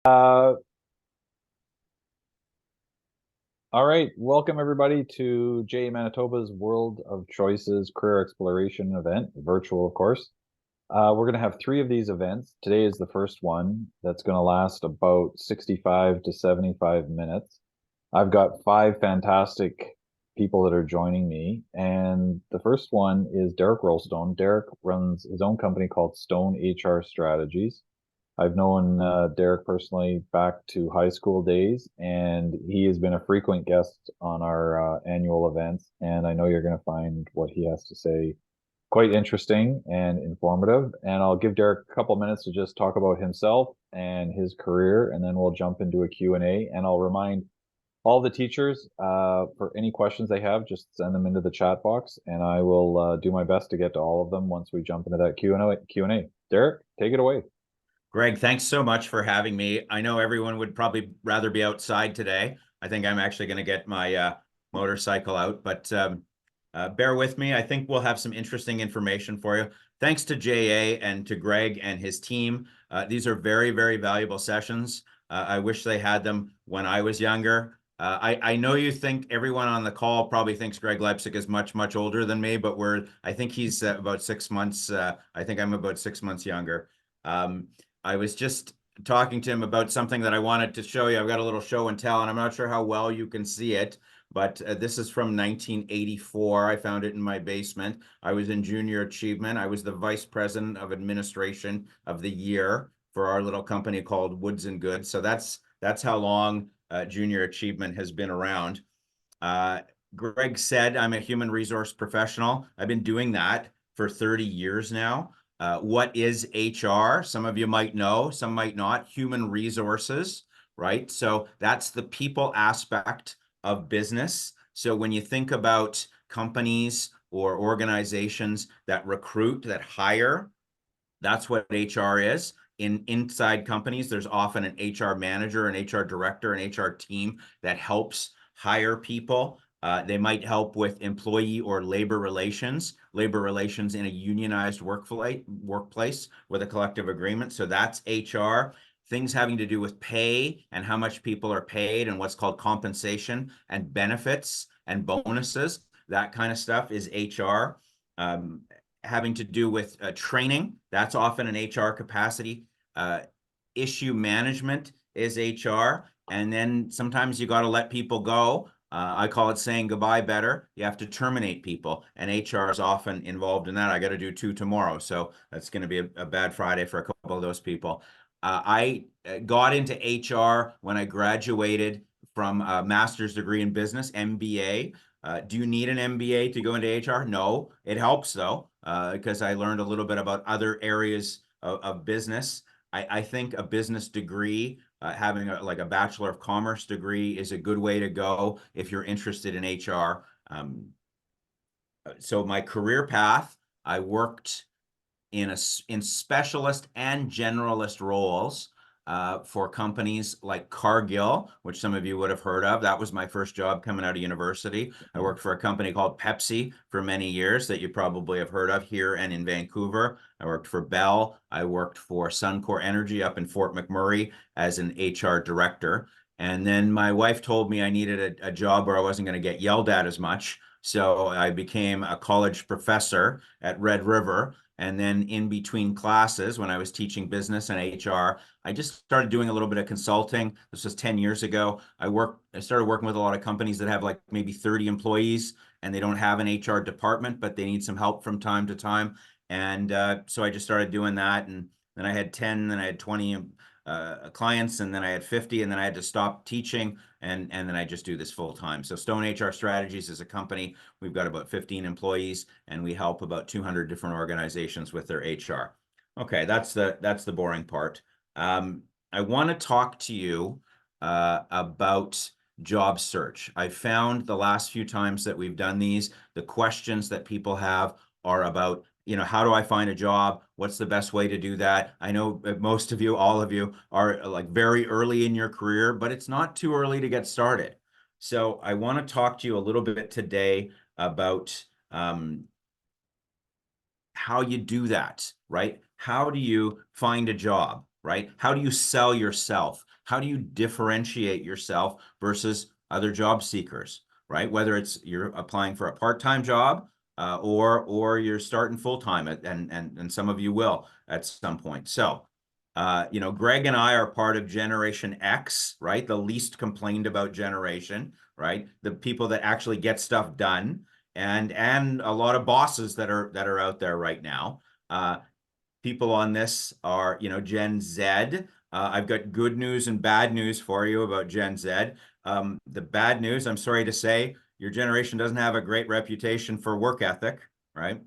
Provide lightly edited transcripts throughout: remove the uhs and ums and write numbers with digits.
All right, welcome everybody to Manitoba's World of Choices Career Exploration event, virtual, of course. We're going to have three of these events. Today is the first one that's going to last about 65 to 75 minutes. I've got five fantastic people that are joining me, and the first one is Derek Rolstone. Derek runs his own company called Stone HR Strategies. I've known Derek personally back to high school days, and he has been a frequent guest on our annual events. And I know you're going to find what he has to say quite interesting and informative. And I'll give Derek a couple minutes to just talk about himself and his career, and then we'll jump into a Q&A. And I'll remind all the teachers for any questions they have, just send them into the chat box, and I will do my best to get to all of them once we jump into that Q&A. Derek, take it away. Greg, thanks so much for having me. I know everyone would probably rather be outside today. I think I'm actually going to get my motorcycle out, but bear with me. I think we'll have some interesting information for you. Thanks to JA and to Greg and his team. These are very, very valuable sessions. I wish they had them when I was younger. I know you think everyone on the call probably thinks Greg Leipzig is much, much older than me, but I think he's about 6 months. I think I'm about 6 months younger. I was just talking to him about something that I wanted to show you. I've got a little show and tell, and I'm not sure how well you can see it, but this is from 1984. I found it in my basement. I was in junior achievement. I was the vice president of administration of the year for our little company called Woods and Goods. So that's how long junior achievement has been around. Greg said I'm a human resource professional. I've been doing that for 30 years now. What is HR? Some of you might know, some might not. Human resources, right? So that's the people aspect of business. So when you think about companies or organizations that recruit, that hire, that's what HR is. Inside companies, there's often an HR manager, an HR director, an HR team that helps hire people. They might help with employee or labor relations in a unionized workplace with a collective agreement. So that's HR. Things having to do with pay and how much people are paid and what's called compensation and benefits and bonuses. That kind of stuff is HR. Having to do with training, that's often an HR capacity. Issue management is HR. And then sometimes you got to let people go. I call it saying goodbye better. You have to terminate people, and HR is often involved in that. I got to do 2 tomorrow, so that's going to be a bad Friday for a couple of those people. I got into HR when I graduated from a master's degree in business, MBA. Do you need an MBA to go into HR? No, it helps though, because I learned a little bit about other areas of business. I think a business degree, having like a Bachelor of Commerce degree is a good way to go if you're interested in HR. So my career path, I worked in specialist and generalist roles for companies like Cargill, which some of you would have heard of. That was my first job coming out of university. I worked for a company called Pepsi for many years that you probably have heard of here and in Vancouver. I worked for Bell. I worked for Suncor Energy up in Fort McMurray as an HR director. And then my wife told me I needed a job where I wasn't going to get yelled at as much. So I became a college professor at Red River. And then in between classes, when I was teaching business and HR, I just started doing a little bit of consulting. This was 10 years ago. I started working with a lot of companies that have like maybe 30 employees and they don't have an HR department, but they need some help from time to time. And so I just started doing that. And then I had 10, then I had 20 clients, and then I had 50, and then I had to stop teaching, and then I just do this full time. So Stone HR Strategies is a company. We've got about 15 employees, and we help about 200 different organizations with their HR. Okay, that's the boring part. I want to talk to you about job search. I found the last few times that we've done these, the questions that people have are about, how do I find a job? What's the best way to do that? I know most of you, all of you, are like very early in your career, but it's not too early to get started. So I want to talk to you a little bit today about how you do that, right? How do you find a job, right? How do you sell yourself? How do you differentiate yourself versus other job seekers, right? Whether it's you're applying for a part-time job, or you're starting full-time, and some of you will at some point. So, you know, Greg and I are part of Generation X, right? The least complained about generation, right? The people that actually get stuff done, and a lot of bosses that are out there right now. People on this are, you know, Gen Z. I've got good news and bad news for you about Gen Z. The bad news, I'm sorry to say, your generation doesn't have a great reputation for work ethic, right?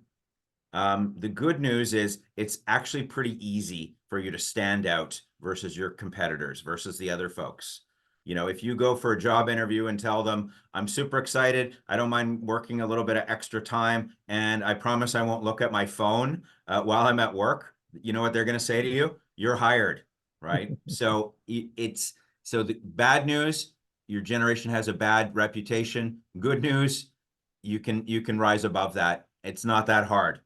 The good news is it's actually pretty easy for you to stand out versus your competitors, versus the other folks. You know, if you go for a job interview and tell them, I'm super excited, I don't mind working a little bit of extra time, and I promise I won't look at my phone while I'm at work, you know what they're going to say to you? You're hired, right? So the bad news, your generation has a bad reputation. Good news, you can rise above that. It's not that hard.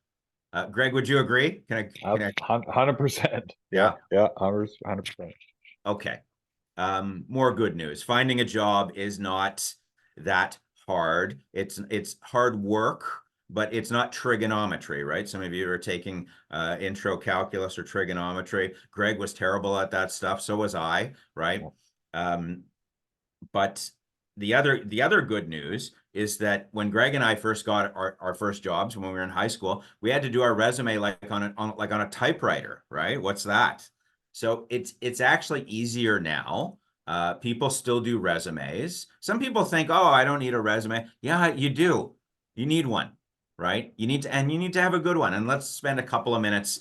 Greg, would you agree? Can I? 100%. Yeah. Yeah, 100%. Okay. More good news. Finding a job is not that hard. It's hard work, but it's not trigonometry, right? Some of you are taking intro calculus or trigonometry. Greg was terrible at that stuff. So was I, right? But the other good news is that when Greg and I first got our first jobs when we were in high school, we had to do our resume like on a typewriter, right? What's that? So it's actually easier now. People still do resumes. Some people think, oh, I don't need a resume. Yeah, you do. You need one, right? You need to have a good one. And let's spend a couple of minutes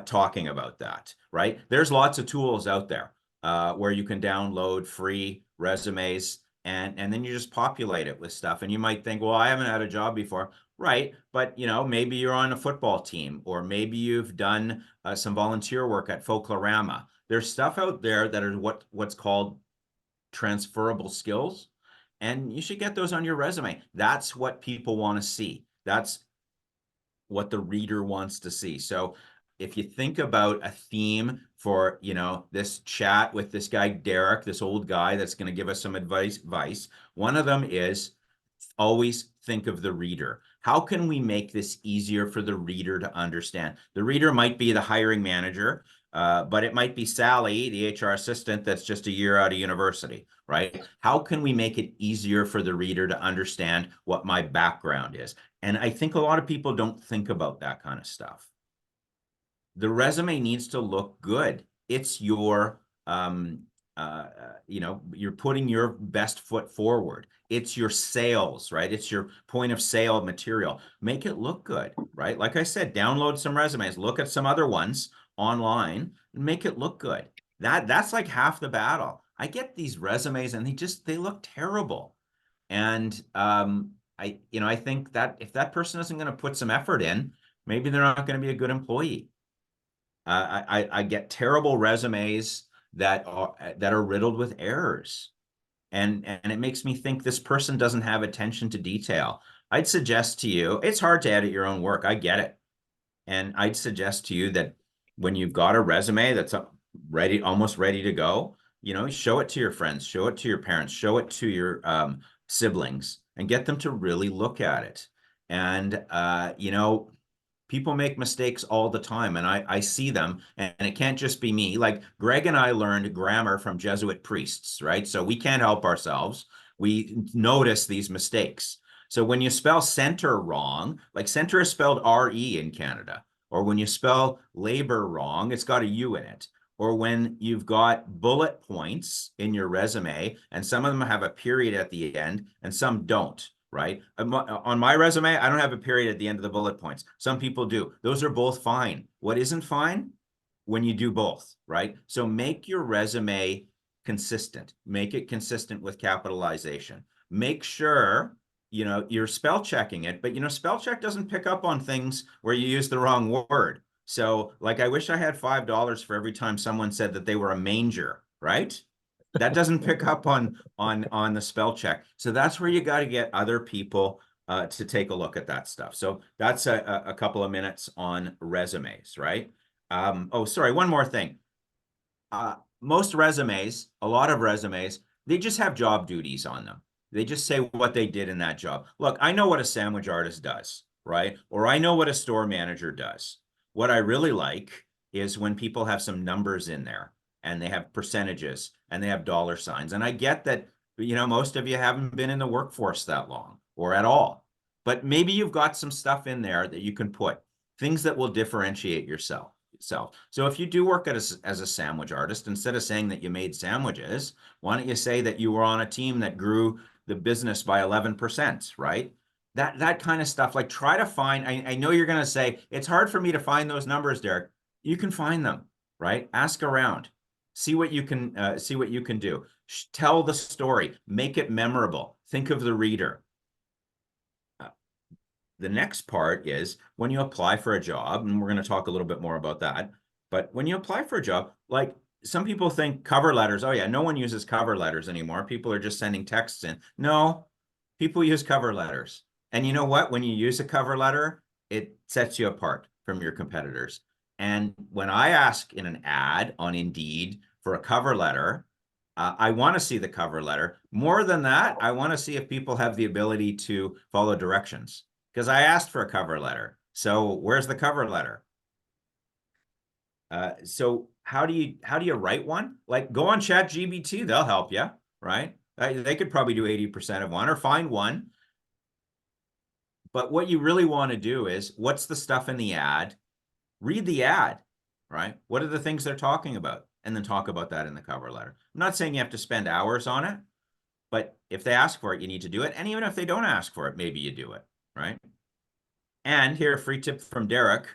talking about that, right? There's lots of tools out there where you can download free resumes, and then you just populate it with stuff. And you might think, well, I haven't had a job before. Right. But, you know, maybe you're on a football team, or maybe you've done some volunteer work at Folklorama. There's stuff out there that are what's called transferable skills, and you should get those on your resume. That's what people want to see. That's what the reader wants to see. So if you think about a theme for, you know, this chat with this guy, Derek, this old guy that's going to give us some advice, one of them is always think of the reader. How can we make this easier for the reader to understand? The reader might be the hiring manager, but it might be Sally, the HR assistant that's just a year out of university, right? How can we make it easier for the reader to understand what my background is? And I think a lot of people don't think about that kind of stuff. The resume needs to look good. It's your, you know, you're putting your best foot forward. It's your sales, right? It's your point of sale material. Make it look good, right? Like I said, download some resumes, look at some other ones online, and make it look good. That's like half the battle. I get these resumes and they look terrible. And I think that if that person isn't going to put some effort in, maybe they're not going to be a good employee. I get terrible resumes that are riddled with errors, and it makes me think this person doesn't have attention to detail. I'd suggest to you, it's hard to edit your own work. I get it, and I'd suggest to you that when you've got a resume that's ready, almost ready to go, you know, show it to your friends, show it to your parents, show it to your siblings, and get them to really look at it. And you know, people make mistakes all the time, and I see them, and it can't just be me. Like Greg and I learned grammar from Jesuit priests, right? So we can't help ourselves. We notice these mistakes. So when you spell center wrong, like center is spelled R-E in Canada, or when you spell labor wrong, it's got a U in it. Or when you've got bullet points in your resume, and some of them have a period at the end and some don't, right? On my resume, I don't have a period at the end of the bullet points. Some people do. Those are both fine. What isn't fine? When you do both, right? So make your resume consistent. Make it consistent with capitalization. Make sure, you know, you're spell checking it, but, you know, spell check doesn't pick up on things where you use the wrong word. So, like, I wish I had $5 for every time someone said that they were a manger, right? That doesn't pick up on the spell check. So that's where you got to get other people to take a look at that stuff. So that's a couple of minutes on resumes, right? Oh, sorry, one more thing. most resumes, a lot of resumes, they just have job duties on them. They just say what they did in that job. Look, I know what a sandwich artist does, right? Or I know what a store manager does. What I really like is when people have some numbers in there and they have percentages and they have dollar signs. And I get that, most of you haven't been in the workforce that long or at all, but maybe you've got some stuff in there that you can put, things that will differentiate yourself. So if you do work as a sandwich artist, instead of saying that you made sandwiches, why don't you say that you were on a team that grew the business by 11%, right? That kind of stuff. Like, try to find, I know you're going to say, it's hard for me to find those numbers, Derek. You can find them, right? Ask around. See what you can do. Tell the story. Make it memorable. Think of the reader. The next part is when you apply for a job, and we're going to talk a little bit more about that. But when you apply for a job, like, some people think cover letters, oh yeah, no one uses cover letters anymore. People are just sending texts in. No, people use cover letters. And you know what? When you use a cover letter, it sets you apart from your competitors. And when I ask in an ad on Indeed for a cover letter, I want to see the cover letter. More than that, I want to see if people have the ability to follow directions, because I asked for a cover letter. So where's the cover letter? So how do you write one? Like, go on ChatGPT, they'll help you, right? They could probably do 80% of one, or find one. But what you really want to do is, what's the stuff in the ad? Read the ad, right? What are the things they're talking about? And then talk about that in the cover letter. I'm not saying you have to spend hours on it, but if they ask for it, you need to do it. And even if they don't ask for it, maybe you do it, right? And here, a free tip from Derek: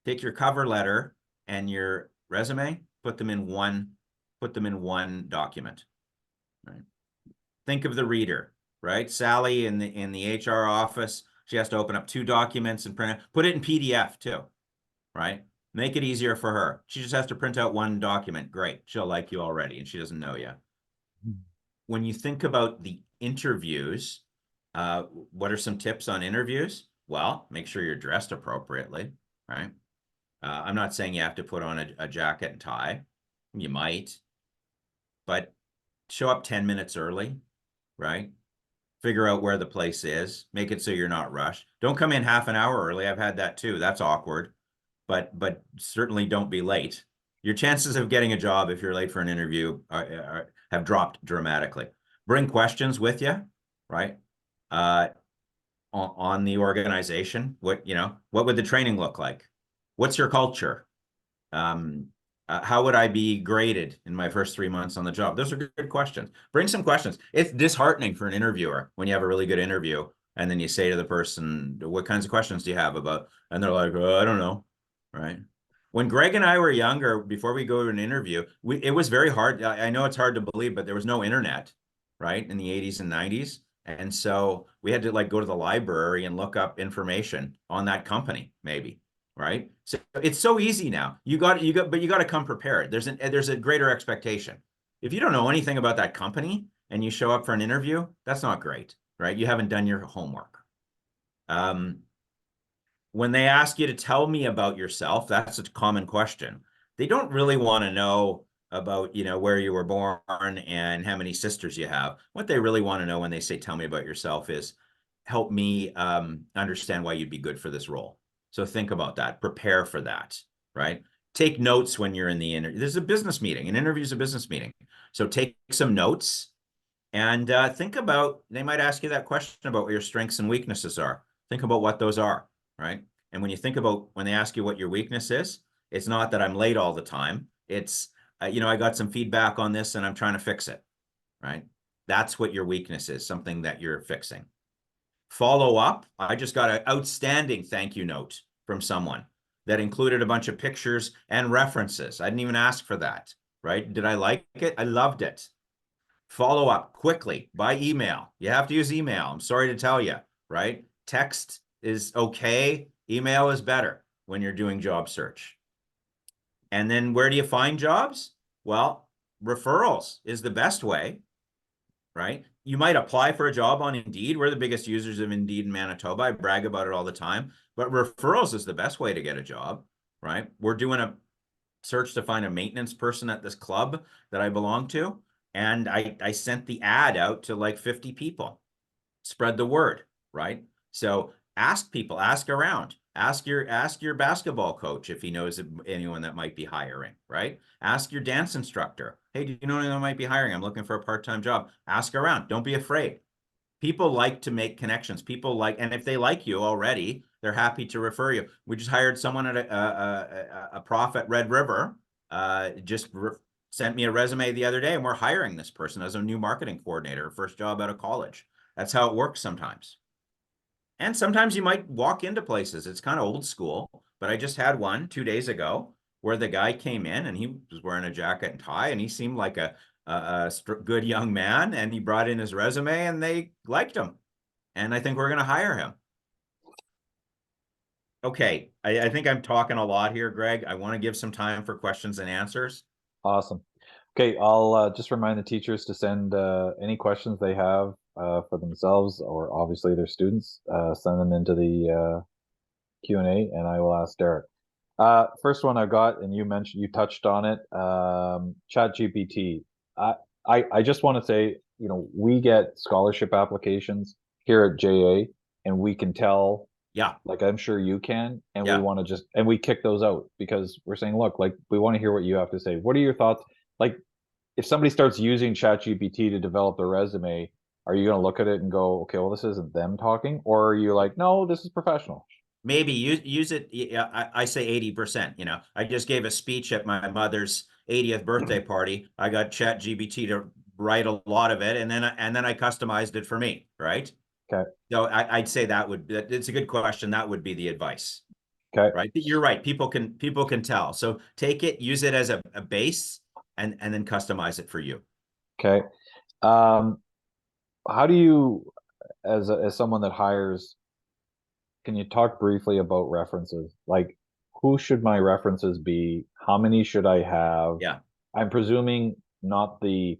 take your cover letter and your resume, put them in one document, right? Think of the reader, right? Sally in the HR office, she has to open up 2 documents and print it. Put it in PDF too, right? Make it easier for her. She just has to print out 1 document. Great. She'll like you already, and she doesn't know you. When you think about the interviews, what are some tips on interviews? Well, make sure you're dressed appropriately, right? I'm not saying you have to put on a jacket and tie. You might, but show up 10 minutes early, right? Figure out where the place is. Make it so you're not rushed. Don't come in half an hour early. I've had that too. That's awkward. But certainly don't be late. Your chances of getting a job if you're late for an interview have dropped dramatically. Bring questions with you, right? On the organization. What would the training look like? What's your culture? How would I be graded in my first 3 months on the job? Those are good questions. Bring some questions. It's disheartening for an interviewer when you have a really good interview and then you say to the person, what kinds of questions do you have about? And they're like, oh, I don't know, right? When Greg and I were younger, before we go to an interview, it was very hard. I know it's hard to believe, but there was no internet, right, in the 80s and 90s. And so we had to go to the library and look up information on that company, maybe. Right? So it's so easy now. But you got to come prepared. There's a greater expectation. If you don't know anything about that company and you show up for an interview, that's not great, right? You haven't done your homework. When they ask you to tell me about yourself, that's a common question. They don't really want to know about, where you were born and how many sisters you have. What they really want to know when they say, tell me about yourself, is help me understand why you'd be good for this role. So think about that. Prepare for that, right? Take notes when you're in the interview. This is a business meeting. An interview is a business meeting. So take some notes and think about, they might ask you that question about what your strengths and weaknesses are. Think about what those are, right? And when you think about, when they ask you what your weakness is, it's not that I'm late all the time. It's, I got some feedback on this and I'm trying to fix it, right? That's what your weakness is, something that you're fixing. Follow up. I just got an outstanding thank you note from someone that included a bunch of pictures and references. I didn't even ask for that, right? Did I like it? I loved it. Follow up quickly by email. You have to use email. I'm sorry to tell you, right? Text is okay. Email is better when you're doing job search. And then where do you find jobs? Well, referrals is the best way, right? You might apply for a job on Indeed. We're the biggest users of Indeed in Manitoba. I brag about it all the time. But referrals is the best way to get a job, right? We're doing a search to find a maintenance person at this club that I belong to. And I sent the ad out to like 50 people. Spread the word, right? So ask people, ask around, ask your basketball coach if he knows anyone that might be hiring, right? Ask your dance instructor. Hey, do you know anyone that might be hiring? I'm looking for a part-time job. Ask around. Don't be afraid. People like to make connections. People like, and if they like you already, they're happy to refer you. We just hired someone at a prof at Red River. Just sent me a resume the other day, and we're hiring this person as a new marketing coordinator, first job out of college. That's how it works sometimes. And sometimes you might walk into places. It's kind of old school, but I just had one 2 days ago where the guy came in and he was wearing a jacket and tie, and he seemed like a good young man, and he brought in his resume and they liked him. And I think we're going to hire him. Okay, I think I'm talking a lot here, Greg. I want to give some time for questions and answers. Awesome. Okay, I'll just remind the teachers to send any questions they have for themselves or obviously their students. Send them into the Q&A, and I will ask Derek. First one I've got, and you touched on it, ChatGPT. I just want to say, we get scholarship applications here at JA, and we can tell, Yeah, like I'm sure you can, and we yeah. want to we kick those out because we're saying, look, like we want to hear what you have to say. What are your thoughts? Like, if somebody starts using ChatGPT to develop their resume, are you going to look at it and go, okay, well, this isn't them talking, or are you like, no, this is professional? Maybe use it. Yeah, I say 80%. I just gave a speech at my mother's 80th birthday party. I got ChatGPT to write a lot of it, and then I customized it for me, right? Okay. So I'd say it's a good question. That would be the advice, Okay. right? You're right. People can tell. So take it, use it as a base, and then customize it for you. Okay. Um, how do you, as someone that hires, can you talk briefly about references? Like, who should my references be? How many should I have? Yeah. I'm presuming not the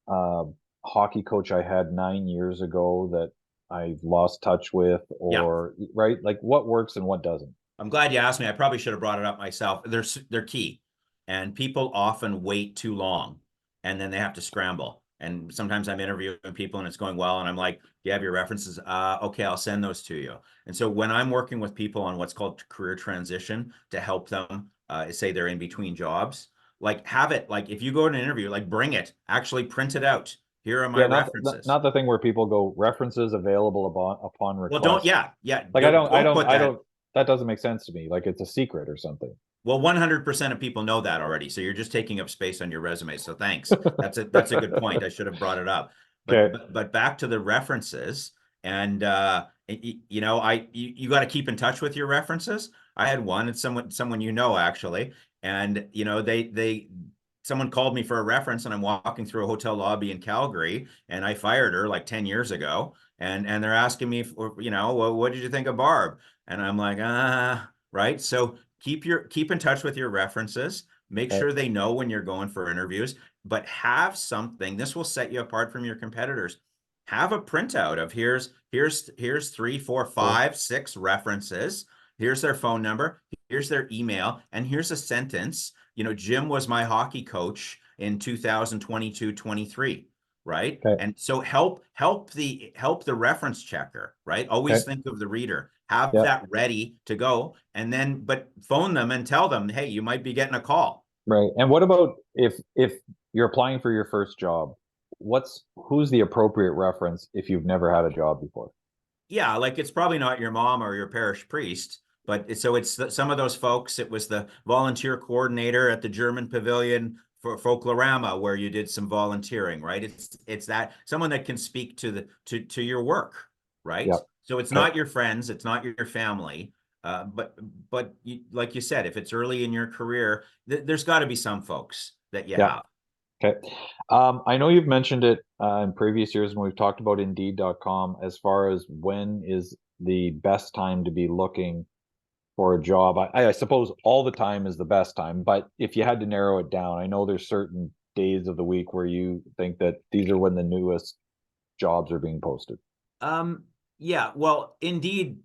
uh, hockey coach I had 9 years ago that I've lost touch with, Yeah. or right? Like, what works and what doesn't? I'm glad you asked me. I probably should have brought it up myself. They're key, and people often wait too long, and then they have to scramble. And sometimes I'm interviewing people and it's going well, and I'm like, "Do you have your references? Okay, I'll send those to you." And so when I'm working with people on what's called career transition to help them, say they're in between jobs, like have it. Like if you go to an interview, like bring it, actually print it out. Here are my Yeah, not references. not the thing where people go references available upon Well, don't, request. yeah, Like don't put I that. don't. That doesn't make sense to me. Like it's a secret or something. Well, 100% of people know that already. So you're just taking up space on your resume. So thanks. That's a good point. I should have brought it up. But Okay. but back to the references, and you got to keep in touch with your references. I had one, it's someone actually, and they someone called me for a reference, and I'm walking through a hotel lobby in Calgary, and I fired her like 10 years ago, and they're asking me for, well, what did you think of Barb? And I'm like, right. So keep in touch with your references. Make Okay. sure they know when you're going for interviews, but have something. This will set you apart from your competitors. Have a printout of here's 3, 4, Sure. 5, 6 references. Here's their phone number. Here's their email, and here's a sentence. Jim was my hockey coach in 2022-23, right? Okay. And so help the reference checker, right? Always Okay. think of the reader. Have Yeah. that ready to go, and then but phone them and tell them, hey, you might be getting a call. Right. And what about if you're applying for your first job? Who's the appropriate reference if you've never had a job before? Yeah, like it's probably not your mom or your parish priest, but it's some of those folks. It was the volunteer coordinator at the German pavilion for Folklorama where you did some volunteering, right? It's that someone that can speak to your work, right? Yeah. So it's Okay. not your friends, it's not your family, but like you said, if it's early in your career, there's got to be some folks that you Yeah. have. Okay. I know you've mentioned it in previous years when we've talked about Indeed.com as far as when is the best time to be looking for a job. I suppose all the time is the best time, but if you had to narrow it down, I know there's certain days of the week where you think that these are when the newest jobs are being posted. Um, yeah, well, Indeed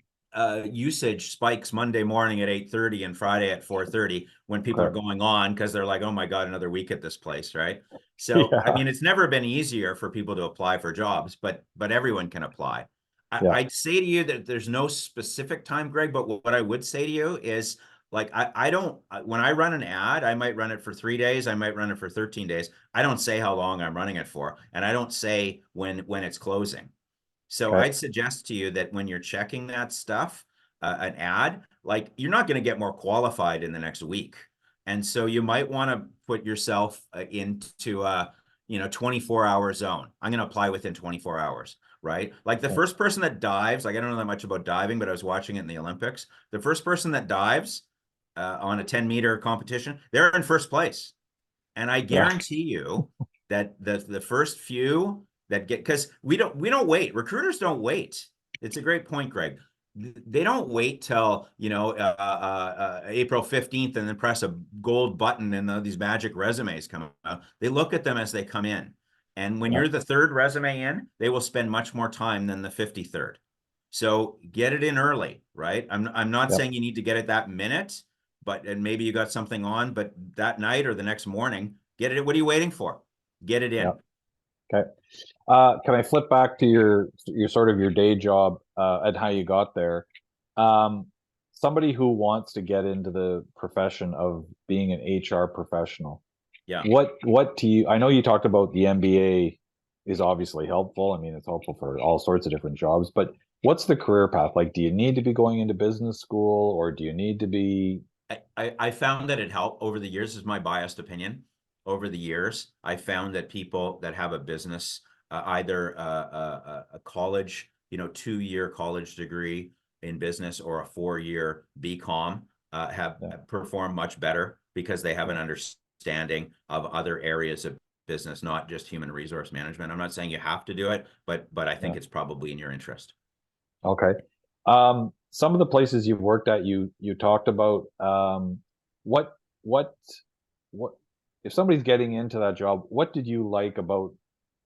usage spikes Monday morning at 8:30 and Friday at 4:30 when people are Okay. going on because they're like, oh my God, another week at this place, right? So, I Yeah. mean, it's never been easier for people to apply for jobs, but everyone can apply. Yeah. I'd say to you that there's no specific time, Greg, but what I would say to you is like I don't when I run an ad, I might run it for 3 days, I might run it for 13 days. I don't say how long I'm running it for, and I don't say when it's closing. So Okay. I'd suggest to you that when you're checking that stuff, an ad, like you're not going to get more qualified in the next week. And so you might want to put yourself into a, 24-hour zone. I'm going to apply within 24 hours, right? Like the first person that dives, like I don't know that much about diving, but I was watching it in the Olympics. The first person that dives on a 10-meter competition, they're in first place. And I Yeah. guarantee you that the first few that get, because we don't wait. Recruiters don't wait. It's a great point, Greg. They don't wait till April 15th and then press a gold button and these magic resumes come out. They look at them as they come in. And when Yeah. you're the third resume in, they will spend much more time than the 53rd. So get it in early, right? I'm not Yep. saying you need to get it that minute, and maybe you got something on, but that night or the next morning, get it. What are you waiting for? Get it in. Yep. Okay. Can I flip back to your sort of your day job and how you got there? Um, Somebody who wants to get into the profession of being an HR professional, Yeah. what do you? I know you talked about the MBA is obviously helpful. I mean, it's helpful for all sorts of different jobs, but what's the career path? Like, do you need to be going into business school, or do you need to be? I found that it helped over the years, is my biased opinion. Over the years, I found that people that have a business, either a college, 2-year college degree in business or a 4-year BCom, have Yeah. performed much better because they have an understanding of other areas of business, not just human resource management. I'm not saying you have to do it, but I think Yeah. it's probably in your interest. Okay. Some of the places you've worked at, you talked about what what what if somebody's getting into that job, what did you like about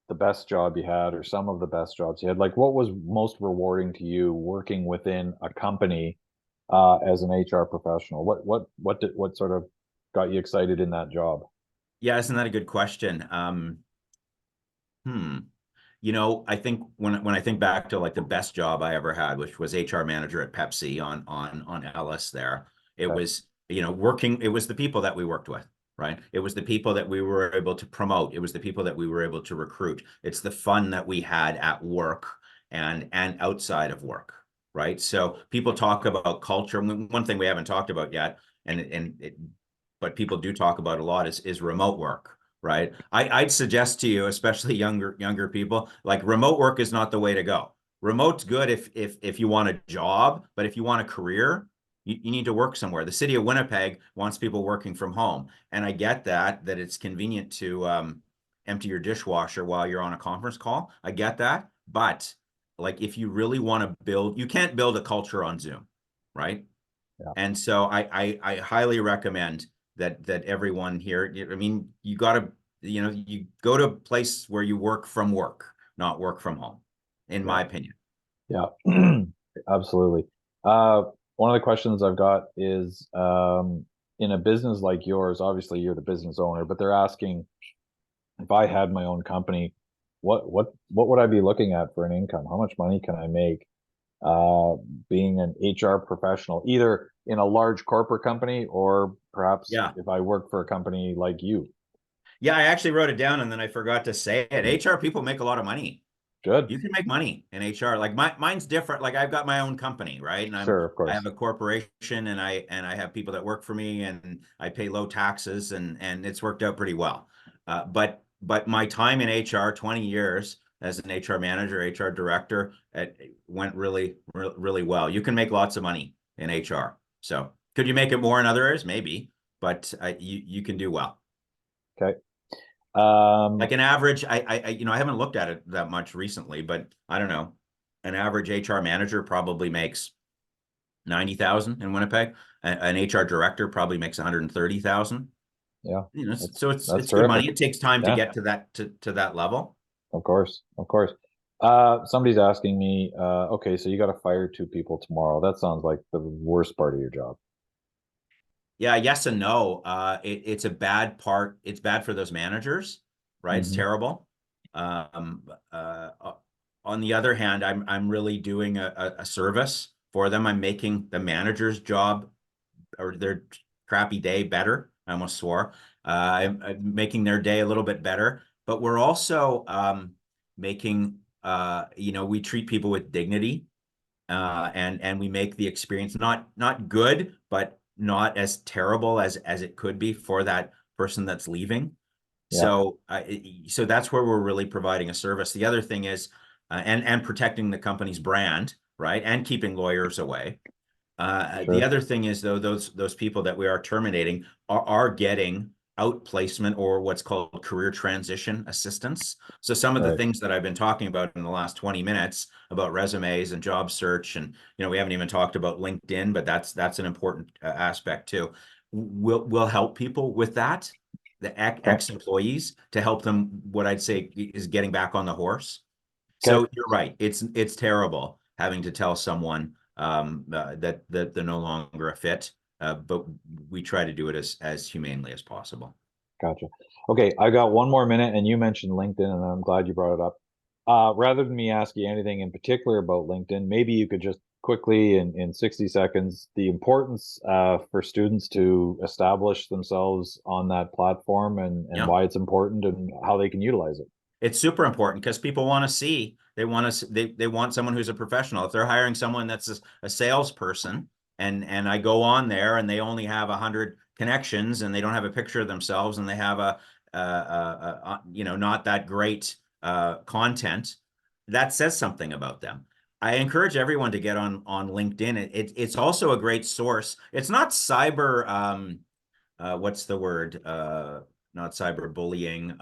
the best job you had or some of the best jobs you had? Like what was most rewarding to you working within a company as an HR professional? What sort of got you excited in that job? Yeah, isn't that a good question? Hmm. I think when I think back to like the best job I ever had, which was HR manager at Pepsi on Ellis there, it Okay. was, working, it was the people that we worked with, right? It was the people that we were able to promote. It was the people that we were able to recruit. It's the fun that we had at work and outside of work, right? So people talk about culture. One thing we haven't talked about yet, but people do talk about a lot is remote work, right? I'd suggest to you, especially younger people, like remote work is not the way to go. Remote's good if you want a job, but if you want a career, you need to work somewhere. The city of Winnipeg wants people working from home, and I get that it's convenient to empty your dishwasher while you're on a conference call. I get that, but like if you really want to build, you can't build a culture on Zoom, right? Yeah. And so I highly recommend that everyone here, I mean, you got to, you go to a place where you work from work, not work from home, in Yeah. my opinion. Yeah. Absolutely. One of the questions I've got is in a business like yours, obviously you're the business owner, but they're asking if I had my own company, what would I be looking at for an income? How much money can I make uh, being an HR professional, either in a large corporate company or perhaps Yeah. if I work for a company like you? Yeah, I actually wrote it down and then I forgot to say it. HR people make a lot of money. Good. You can make money in HR. Like mine's different. Like I've got my own company, right? And Sure, of I have course. a corporation and I have people that work for me and I pay low taxes and it's worked out pretty well. But my time in HR, 20 years as an HR manager, HR director, it went really well. You can make lots of money in HR. So could you make it more in other areas? Maybe, but you can do well. Okay. Like Um, an average, I haven't looked at it that much recently, but I don't know. An average HR manager probably makes 90,000 in Winnipeg. An HR director probably makes 130,000. yeah, So it's that's it's good money. terrific. It takes time to Yeah, get to that level. of course, of course. Somebody's asking me, okay, so you got to fire two people tomorrow. That sounds like the worst part of your job. Yeah, yes and no. It's a bad part. It's bad for those managers, right? It's Hmm. terrible. Um, on the other hand, I'm really doing a service for them. I'm making the manager's job or their crappy day better. I almost swore. I'm making their day a little bit better, but we're also making we treat people with dignity, and we make the experience not good, but not as terrible as it could be for that person that's leaving. Yeah, So that's where we're really providing a service. The other thing is, and protecting the company's brand, right, and keeping lawyers away. The sure. other thing is, though, those people that we are terminating are getting outplacement or what's called career transition assistance. So some of the Right. things that I've been talking about in the last 20 minutes about resumes and job search, and we haven't even talked about LinkedIn, but that's an important aspect too. We'll help people with that, the Okay. ex-employees, to help them. What I'd say is getting back on the horse. Okay. So you're right. It's terrible having to tell someone that they're no longer a fit, but we try to do it as humanely as possible. Gotcha. Okay, I got one more minute, and you mentioned LinkedIn, and I'm glad you brought it up. Rather than me ask you anything in particular about LinkedIn, maybe you could just quickly, in 60 seconds, the importance for students to establish themselves on that platform and Yeah. why it's important and how they can utilize it. It's super important because people want to see, they want someone who's a professional. If they're hiring someone that's a salesperson, and I go on there and they only have 100 connections and they don't have a picture of themselves and they have not that great content, that says something about them. I encourage everyone to get on LinkedIn. It's also a great source. It's not cyber what's the word? Not cyberbullying.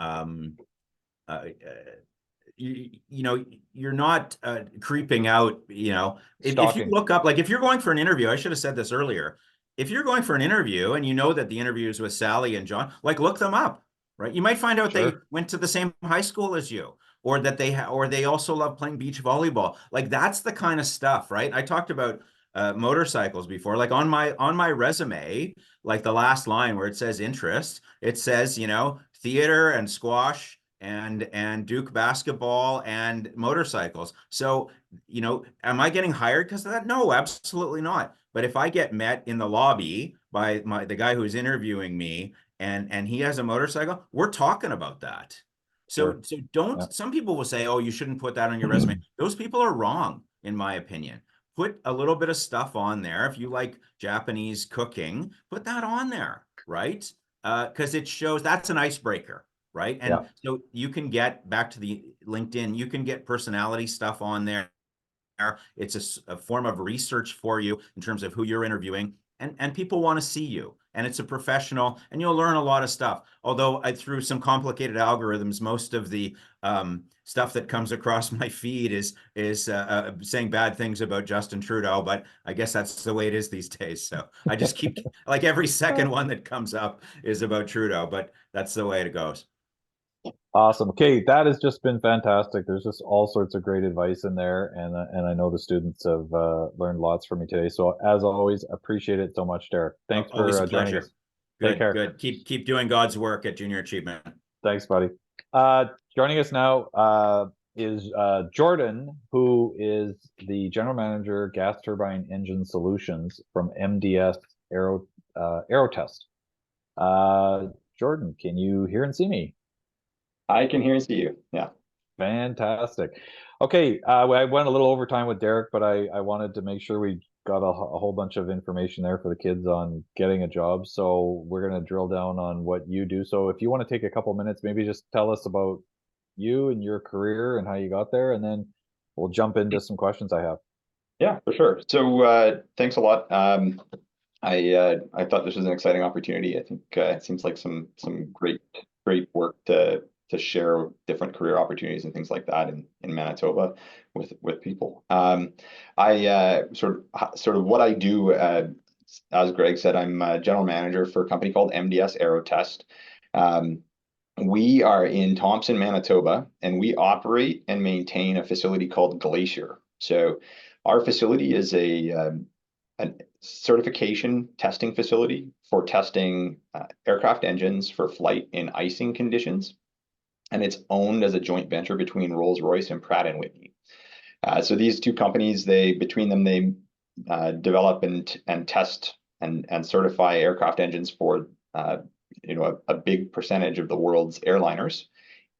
Uh, you're not creeping out. If you Stalking. look up, like if you're going for an interview, I should have said this earlier. If you're going for an interview and you know that the interview is with Sally and John, like look them up, right? You might find out they Sure. went to the same high school as you, or that or they also love playing beach volleyball. Like that's the kind of stuff, right? I talked about motorcycles before, like on my resume, like the last line where it says interest, it says, theater and squash and Duke basketball and motorcycles. So, am I getting hired because of that? No, absolutely not. But if I get met in the lobby by the guy who's interviewing me and he has a motorcycle, we're talking about that. So Sure. so Yeah. don't some people will say, "Oh, you shouldn't put that on your resume." Those people are wrong, in my opinion. Put a little bit of stuff on there. If you like Japanese cooking, put that on there, right? Because it shows that's an icebreaker, right? Yeah. And so you can get back to the LinkedIn, you can get personality stuff on there. It's a form of research for you in terms of who you're interviewing, and people want to see you. And it's a professional, and you'll learn a lot of stuff. Although through some complicated algorithms, most of the stuff that comes across my feed is saying bad things about Justin Trudeau. But I guess that's the way it is these days. So I just keep like every second one that comes up is about Trudeau, but that's the way it goes. Awesome. Okay, that has just been fantastic. There's just all sorts of great advice in there, and I know the students have learned lots from me today. So as always, appreciate it so much, Derek. Thanks Always for a joining us. pleasure. Take Good, care. good. Keep doing God's work at Junior Achievement. Thanks, buddy. Joining us now is Jordan, who is the general manager, gas turbine engine solutions from MDS Aerotest. Uh, Jordan, can you hear and see me? I can hear and see you. Yeah. Fantastic. Okay, I went a little over time with Derek, but I wanted to make sure we got a whole bunch of information there for the kids on getting a job. So we're going to drill down on what you do. So if you want to take a couple minutes, maybe just tell us about you and your career and how you got there, and then we'll jump into some questions I have. Yeah, for sure. So thanks a lot. I thought this was an exciting opportunity. I think it seems like some great work to share different career opportunities and things like that in Manitoba with people. I sort of what I do, as Greg said, I'm a general manager for a company called MDS Aerotest. We are in Thompson, Manitoba, and we operate and maintain a facility called Glacier. So our facility is a certification testing facility for testing aircraft engines for flight in icing conditions. And it's owned as a joint venture between Rolls-Royce and Pratt & Whitney. So these two companies, between them, they develop and test and certify aircraft engines for a big percentage of the world's airliners.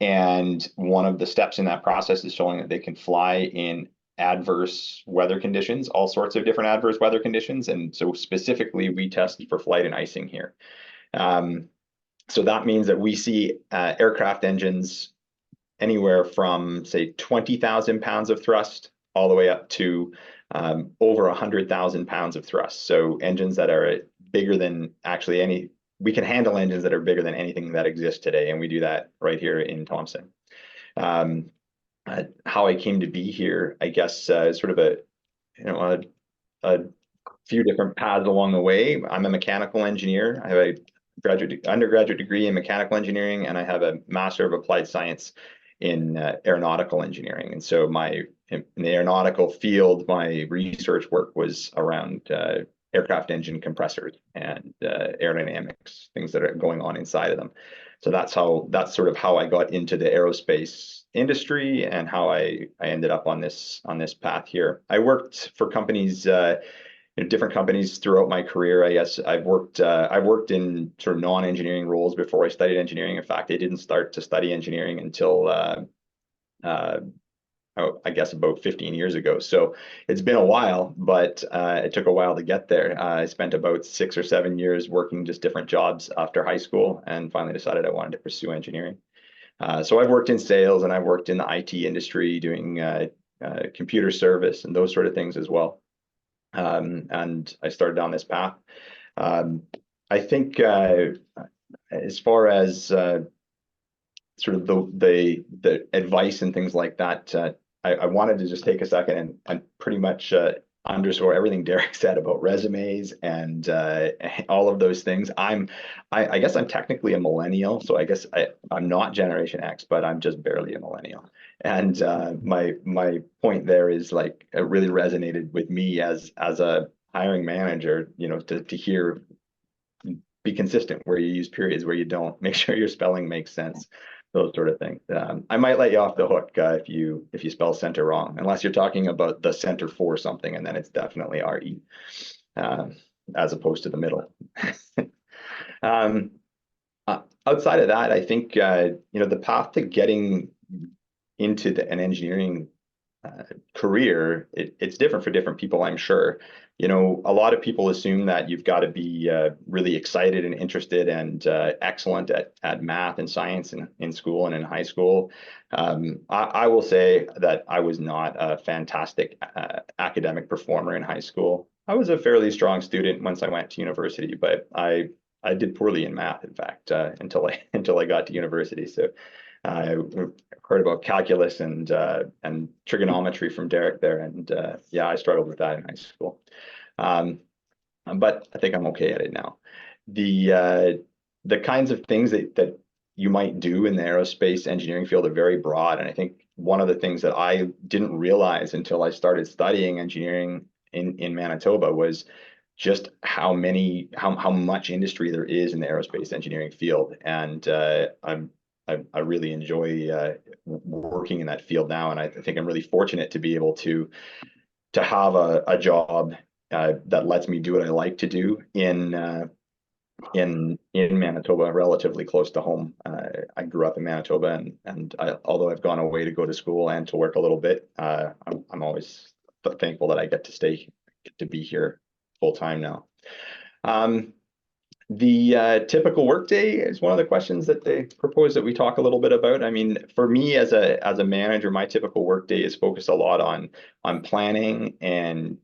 And one of the steps in that process is showing that they can fly in adverse weather conditions, all sorts of different adverse weather conditions. And so specifically, we test for flight and icing here. So that means that we see aircraft engines anywhere from, say, 20,000 pounds of thrust all the way up to over 100,000 pounds of thrust. So engines that are bigger than we can handle engines that are bigger than anything that exists today, and we do that right here in Thompson. How I came to be here, I guess, sort of a few different paths along the way. I'm a mechanical engineer. I have a undergraduate degree in mechanical engineering, and I have a Master of Applied Science in aeronautical engineering. And so in the aeronautical field, my research work was around aircraft engine compressors and aerodynamics, things that are going on inside of them. So that's sort of how I got into the aerospace industry and how I ended up on this path here. I worked for companies, different companies throughout my career. I guess I've worked in sort of non-engineering roles before I studied engineering. In fact, I didn't start to study engineering until I guess about 15 years ago. So it's been a while, but it took a while to get there. I spent about 6 or 7 years working just different jobs after high school, and finally decided I wanted to pursue engineering. So I've worked in sales, and I've worked in the IT industry doing computer service and those sort of things as well. And I started down this path. I think as far as sort of the advice and things like that, I wanted to just take a second and pretty much underscore everything Derek said about resumes and all of those things. I guess I'm technically a millennial, so I guess I'm not Generation X, but I'm just barely a millennial. And my point there is, like, it really resonated with me as a hiring manager, to hear, be consistent where you use periods, where you don't, make sure your spelling makes sense, those sort of things. I might let you off the hook if you spell center wrong, unless you're talking about the center for something, and then it's definitely RE as opposed to the middle. Outside of that, I think the path to getting into an engineering career, it's different for different people, I'm sure. A lot of people assume that you've got to be really excited and interested and excellent at math and science in school and in high school. I will say that I was not a fantastic academic performer in high school. I was a fairly strong student once I went to university, but I did poorly in math, in fact, until I got to university. So I heard about calculus and trigonometry from Derek there, and yeah, I struggled with that in high school. But I think I'm okay at it now. The kinds of things that you might do in the aerospace engineering field are very broad, and I think one of the things that I didn't realize until I started studying engineering in Manitoba was just how much industry there is in the aerospace engineering field. And I really enjoy working in that field now, and I think I'm really fortunate to be able to have a job that lets me do what I like to do in Manitoba, relatively close to home. I grew up in Manitoba, and although I've gone away to go to school and to work a little bit, I'm always thankful that I get to be here full time now. The typical workday is one of the questions that they propose that we talk a little bit about. I mean, for me as a manager, my typical workday is focused a lot on planning and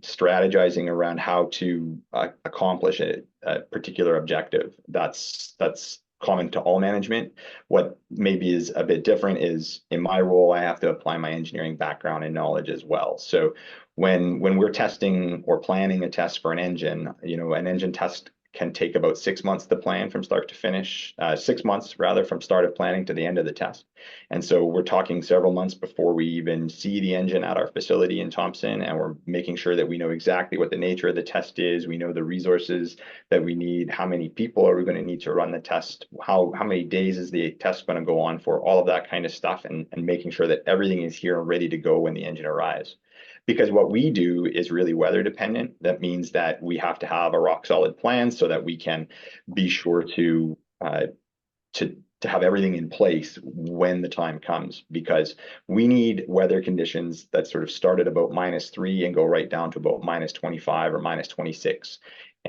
strategizing around how to accomplish a particular objective. That's common to all management. What maybe is a bit different is, in my role, I have to apply my engineering background and knowledge as well. So when we're testing or planning a test for an engine, an engine test can take about 6 months to plan from start to finish, 6 months rather from start of planning to the end of the test. And so we're talking several months before we even see the engine at our facility in Thompson, and we're making sure that we know exactly what the nature of the test is. We know the resources that we need, how many people are we going to need to run the test, how many days is the test going to go on for, all of that kind of stuff, and making sure that everything is here and ready to go when the engine arrives. Because what we do is really weather dependent. That means that we have to have a rock solid plan so that we can be sure to have everything in place when the time comes, because we need weather conditions that sort of start at about -3 and go right down to about -25 or -26.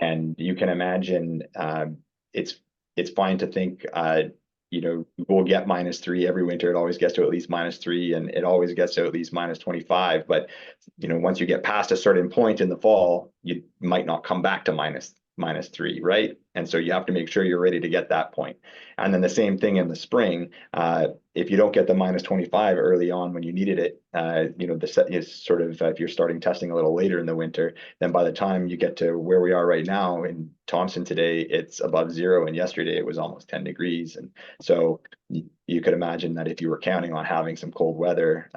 And you can imagine it's fine to think we'll get -3 every winter. It always gets to at least -3, and it always gets to at least -25. But once you get past a certain point in the fall, you might not come back to -3, right? And so you have to make sure you're ready to get that point. And then the same thing in the spring. If you don't get the -25 early on when you needed it, the set is sort of, if you're starting testing a little later in the winter, then by the time you get to where we are right now in Thompson today, it's above 0, and yesterday it was almost 10 degrees. And so you could imagine that if you were counting on having some cold weather,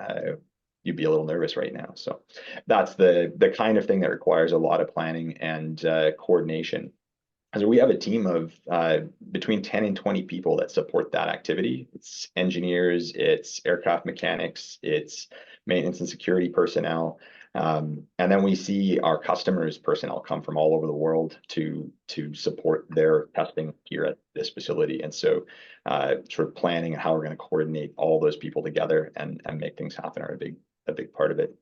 you'd be a little nervous right now. So that's the kind of thing that requires a lot of planning and coordination. So we have a team of between 10 and 20 people that support that activity. It's engineers, it's aircraft mechanics, it's maintenance and security personnel. And then we see our customers' personnel come from all over the world to support their testing here at this facility. And so sort of planning and how we're going to coordinate all those people together and make things happen are a big part of it.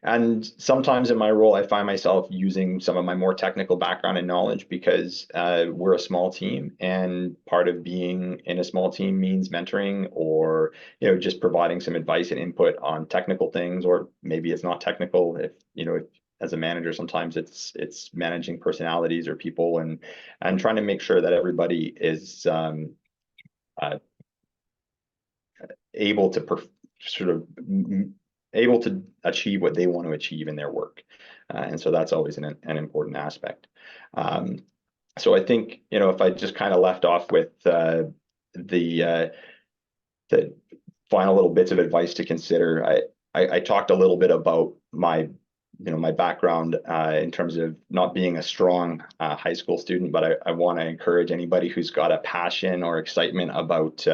And sometimes in my role, I find myself using some of my more technical background and knowledge, because we're a small team, and part of being in a small team means mentoring, or just providing some advice and input on technical things, or maybe it's not technical. If as a manager, sometimes it's managing personalities or people, and trying to make sure that everybody is able to achieve what they want to achieve in their work. And so that's always an important aspect. So I think, if I just kind of left off with the final little bits of advice to consider, I talked a little bit about my background in terms of not being a strong high school student, but I want to encourage anybody who's got a passion or excitement about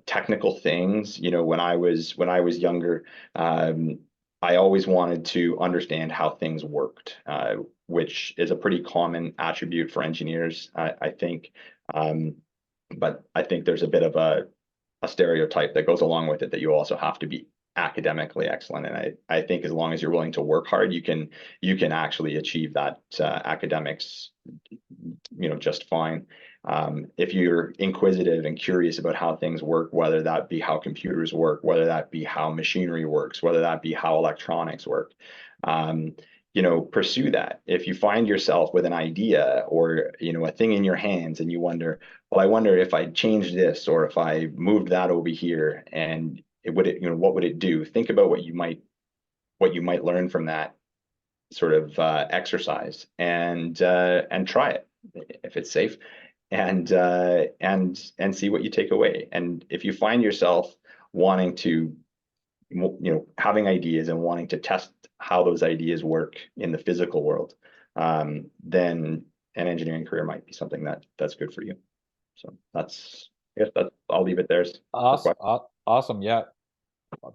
technical things. When I was younger, I always wanted to understand how things worked, which is a pretty common attribute for engineers, I think. But I think there's a bit of a stereotype that goes along with it, that you also have to be academically excellent. And I think as long as you're willing to work hard, you can actually achieve that academics just fine. If you're inquisitive and curious about how things work, whether that be how computers work, whether that be how machinery works, whether that be how electronics work, pursue that. If you find yourself with an idea or a thing in your hands, and you wonder, well, I wonder if I changed this, or if I moved that over here, and what would it do? Think about what you might learn from that sort of exercise, and try it if it's safe, and see what you take away. And if you find yourself wanting to, having ideas and wanting to test how those ideas work in the physical world, then an engineering career might be something that's good for you. So I guess I'll leave it there. Awesome. Yeah,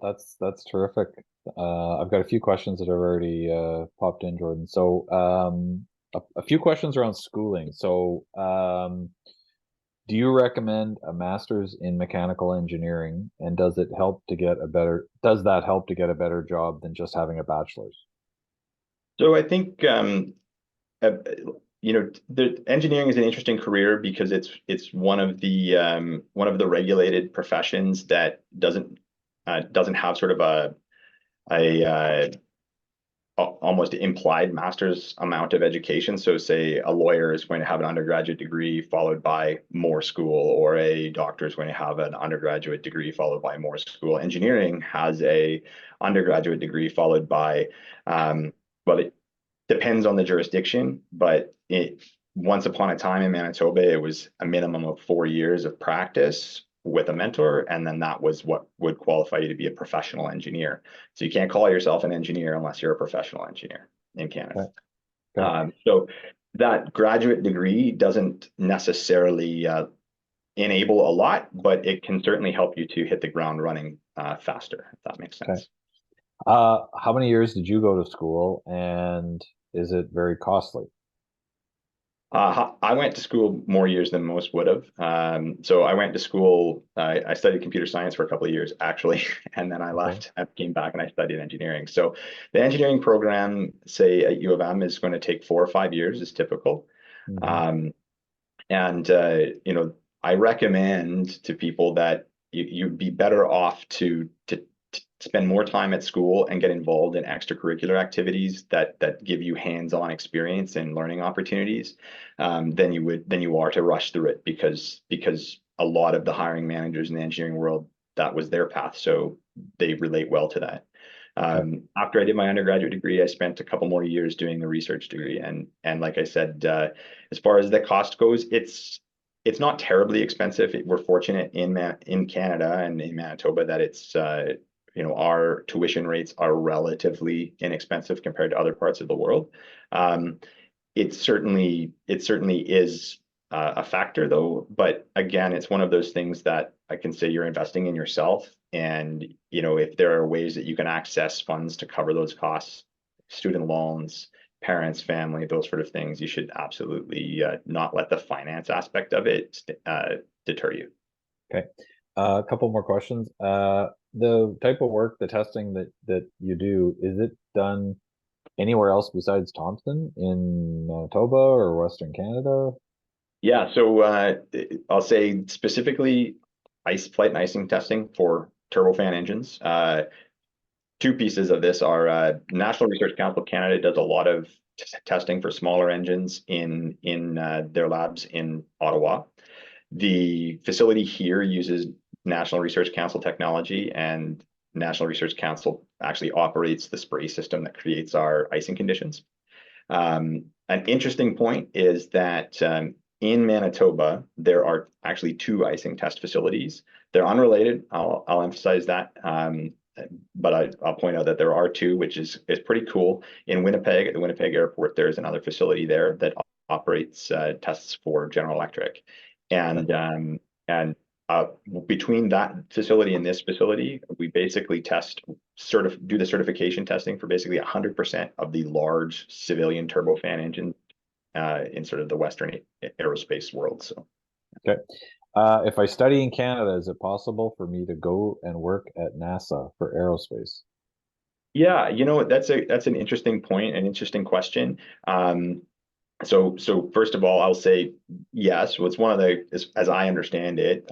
that's terrific. I've got a few questions that have already popped in, Jordan. So a few questions around schooling. So do you recommend a master's in mechanical engineering, and does that help to get a better job than just having a bachelor's? So I think the engineering is an interesting career, because it's one of the regulated professions that doesn't have sort of a almost implied master's amount of education. So say a lawyer is going to have an undergraduate degree followed by more school, or a doctor is going to have an undergraduate degree followed by more school. Engineering has a undergraduate degree followed by depends on the jurisdiction, but once upon a time in Manitoba, it was a minimum of 4 years of practice with a mentor, and then that was what would qualify you to be a professional engineer. So you can't call yourself an engineer unless you're a professional engineer in Canada. Okay. So that graduate degree doesn't necessarily enable a lot, but it can certainly help you to hit the ground running faster, if that makes sense. Okay. How many years did you go to school, and is it very costly? I went to school more years than most would have. So I went to school, I studied computer science for a couple of years, actually, and then I left. I came back and I studied engineering. So the engineering program, say at U of M, is going to take 4 or 5 years, is typical. Mhm. You know, I recommend to people that you'd be better off to spend more time at school and get involved in extracurricular activities that give you hands-on experience and learning opportunities than you are to rush through it, because a lot of the hiring managers in the engineering world, that was their path, so they relate well to that. After I did my undergraduate degree, I spent a couple more years doing the research degree, and like I said, as far as the cost goes, it's not terribly expensive. We're fortunate in Canada and in Manitoba that it's you know, our tuition rates are relatively inexpensive compared to other parts of the world. It certainly is a factor, though. But again, it's one of those things that I can say you're investing in yourself, and you know, if there are ways that you can access funds to cover those costs, student loans, parents, family, those sort of things, you should absolutely not let the finance aspect of it deter you. Okay. A couple more questions. The type of work, the testing that you do, is it done anywhere else besides Thompson, in Manitoba or Western Canada? Yeah, so I'll say specifically flight and icing testing for turbofan engines. Two pieces of this are National Research Council of Canada does a lot of testing for smaller engines in their labs in Ottawa. The facility here uses National Research Council technology, and National Research Council actually operates the spray system that creates our icing conditions. An interesting point is that in Manitoba, there are actually 2 icing test facilities. They're unrelated. I'll emphasize that. But I'll point out that there are 2, which is pretty cool. In Winnipeg, at the Winnipeg Airport, there's another facility there that operates tests for General Electric. And between that facility and this facility, we basically do the certification testing for basically 100% of the large civilian turbofan engine in sort of the Western aerospace world. So, okay. If I study in Canada, is it possible for me to go and work at NASA for aerospace? Yeah, you know, that's an interesting point, an interesting question. So first of all, I'll say yes. What's one of the, as I understand it,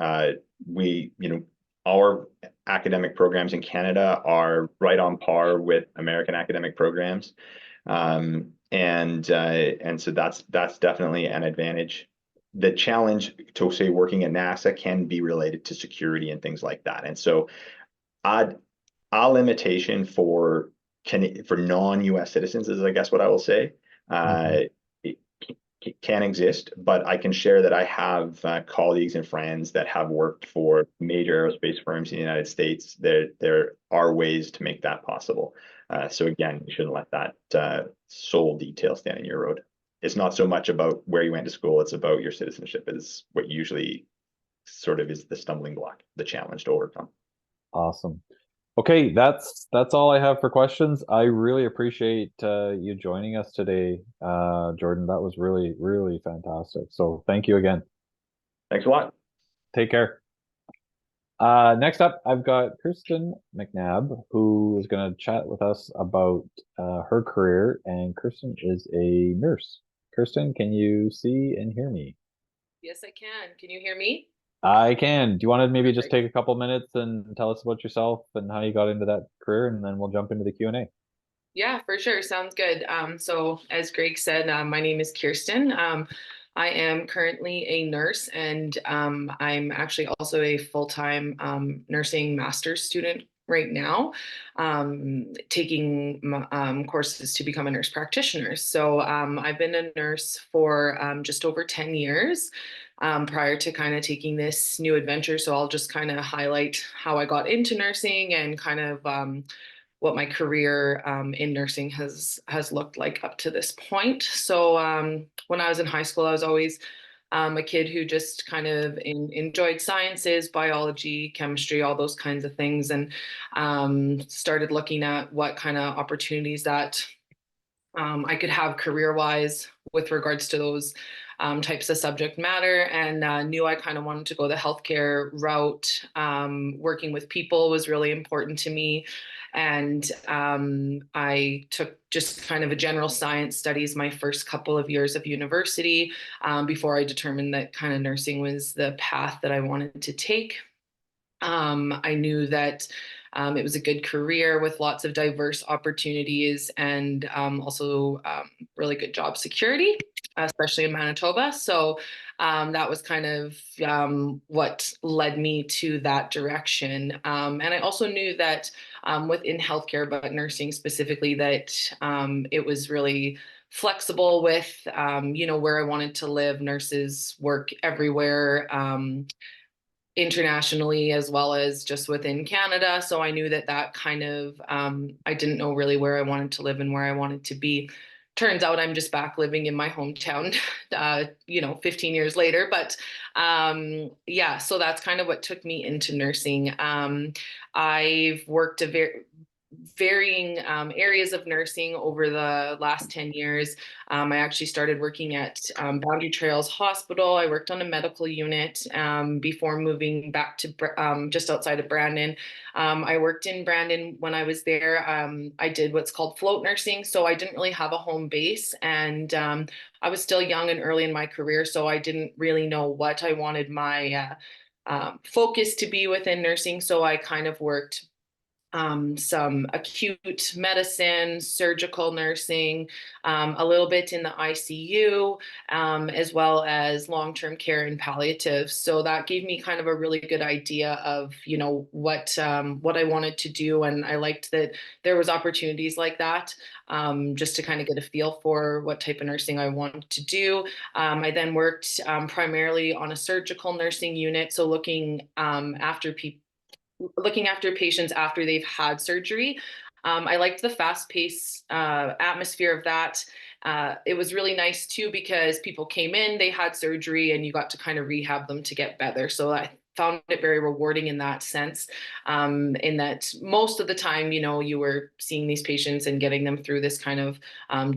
we, you know, our academic programs in Canada are right on par with American academic programs, and so that's definitely an advantage. The challenge to say working at NASA can be related to security and things like that, and so our limitation for non-US citizens is, I guess, what I will say. Can exist, but I can share that I have colleagues and friends that have worked for major aerospace firms in the United States. There are ways to make that possible. So again, you shouldn't let that sole detail stand in your road. It's not so much about where you went to school, it's about your citizenship is what usually sort of is the stumbling block, the challenge to overcome. Awesome. Okay, that's all I have for questions. I really appreciate you joining us today, Jordan. That was really, really fantastic. So thank you again. Thanks a lot. Take care. Next up, I've got Kiersten McNabb, who is going to chat with us about her career. And Kiersten is a nurse. Kiersten, can you see and hear me? Yes, I can. Can you hear me? I can. Do you want to maybe just take a couple minutes and tell us about yourself and how you got into that career, and then we'll jump into the Q&A. Yeah, for sure. Sounds good. So as Greg said, my name is Kiersten. I am currently a nurse, and I'm actually also a full-time nursing master's student right now, taking courses to become a nurse practitioner. So I've been a nurse for just over 10 years prior to kind of taking this new adventure. So I'll just kind of highlight how I got into nursing and kind of what my career in nursing has looked like up to this point. So when I was in high school, I was always a kid who just kind of enjoyed sciences, biology, chemistry, all those kinds of things, and started looking at what kind of opportunities that I could have career-wise with regards to those types of subject matter, and knew I kind of wanted to go the healthcare route. Working with people was really important to me. And I took just kind of a general science studies my first couple of years of university before I determined that kind of nursing was the path that I wanted to take. I knew that it was a good career with lots of diverse opportunities and also really good job security, especially in Manitoba. So that was kind of what led me to that direction. And I also knew that within healthcare, but nursing specifically, that it was really flexible with, where I wanted to live. Nurses work everywhere. Internationally as well as just within Canada. So I knew that kind of, I didn't know really where I wanted to live and where I wanted to be. Turns out I'm just back living in my hometown, 15 years later. But yeah, so that's kind of what took me into nursing. I've worked varying areas of nursing over the last 10 years. I actually started working at Boundary Trails Hospital. I worked on a medical unit before moving back to just outside of Brandon. I worked in Brandon when I was there. I did what's called float nursing. So I didn't really have a home base, and I was still young and early in my career. So I didn't really know what I wanted my focus to be within nursing. So I kind of worked some acute medicine, surgical nursing, a little bit in the ICU, as well as long-term care and palliative. So that gave me kind of a really good idea of, what I wanted to do. And I liked that there was opportunities like that, just to kind of get a feel for what type of nursing I wanted to do. I then worked primarily on a surgical nursing unit. So looking after patients after they've had surgery. I liked the fast-paced atmosphere of that. It was really nice too because people came in, they had surgery, and you got to kind of rehab them to get better. So I found it very rewarding in that sense, in that most of the time, you were seeing these patients and getting them through this kind of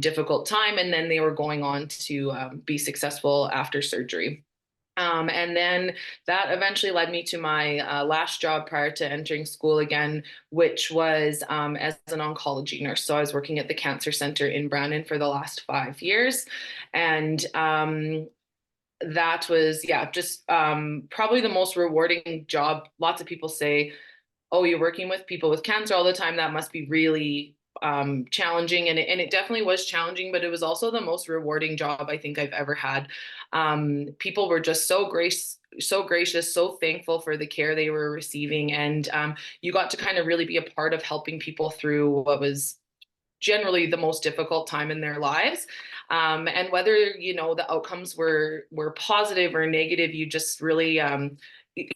difficult time, and then they were going on to be successful after surgery. And then that eventually led me to my last job prior to entering school again, which was as an oncology nurse. So I was working at the Cancer Center in Brandon for the last 5 years. And that was, just probably the most rewarding job. Lots of people say, oh, you're working with people with cancer all the time. That must be really challenging, and it definitely was challenging, but it was also the most rewarding job I think I've ever had. People were just so gracious, so thankful for the care they were receiving, and you got to kind of really be a part of helping people through what was generally the most difficult time in their lives. And whether the outcomes were positive or negative, you just really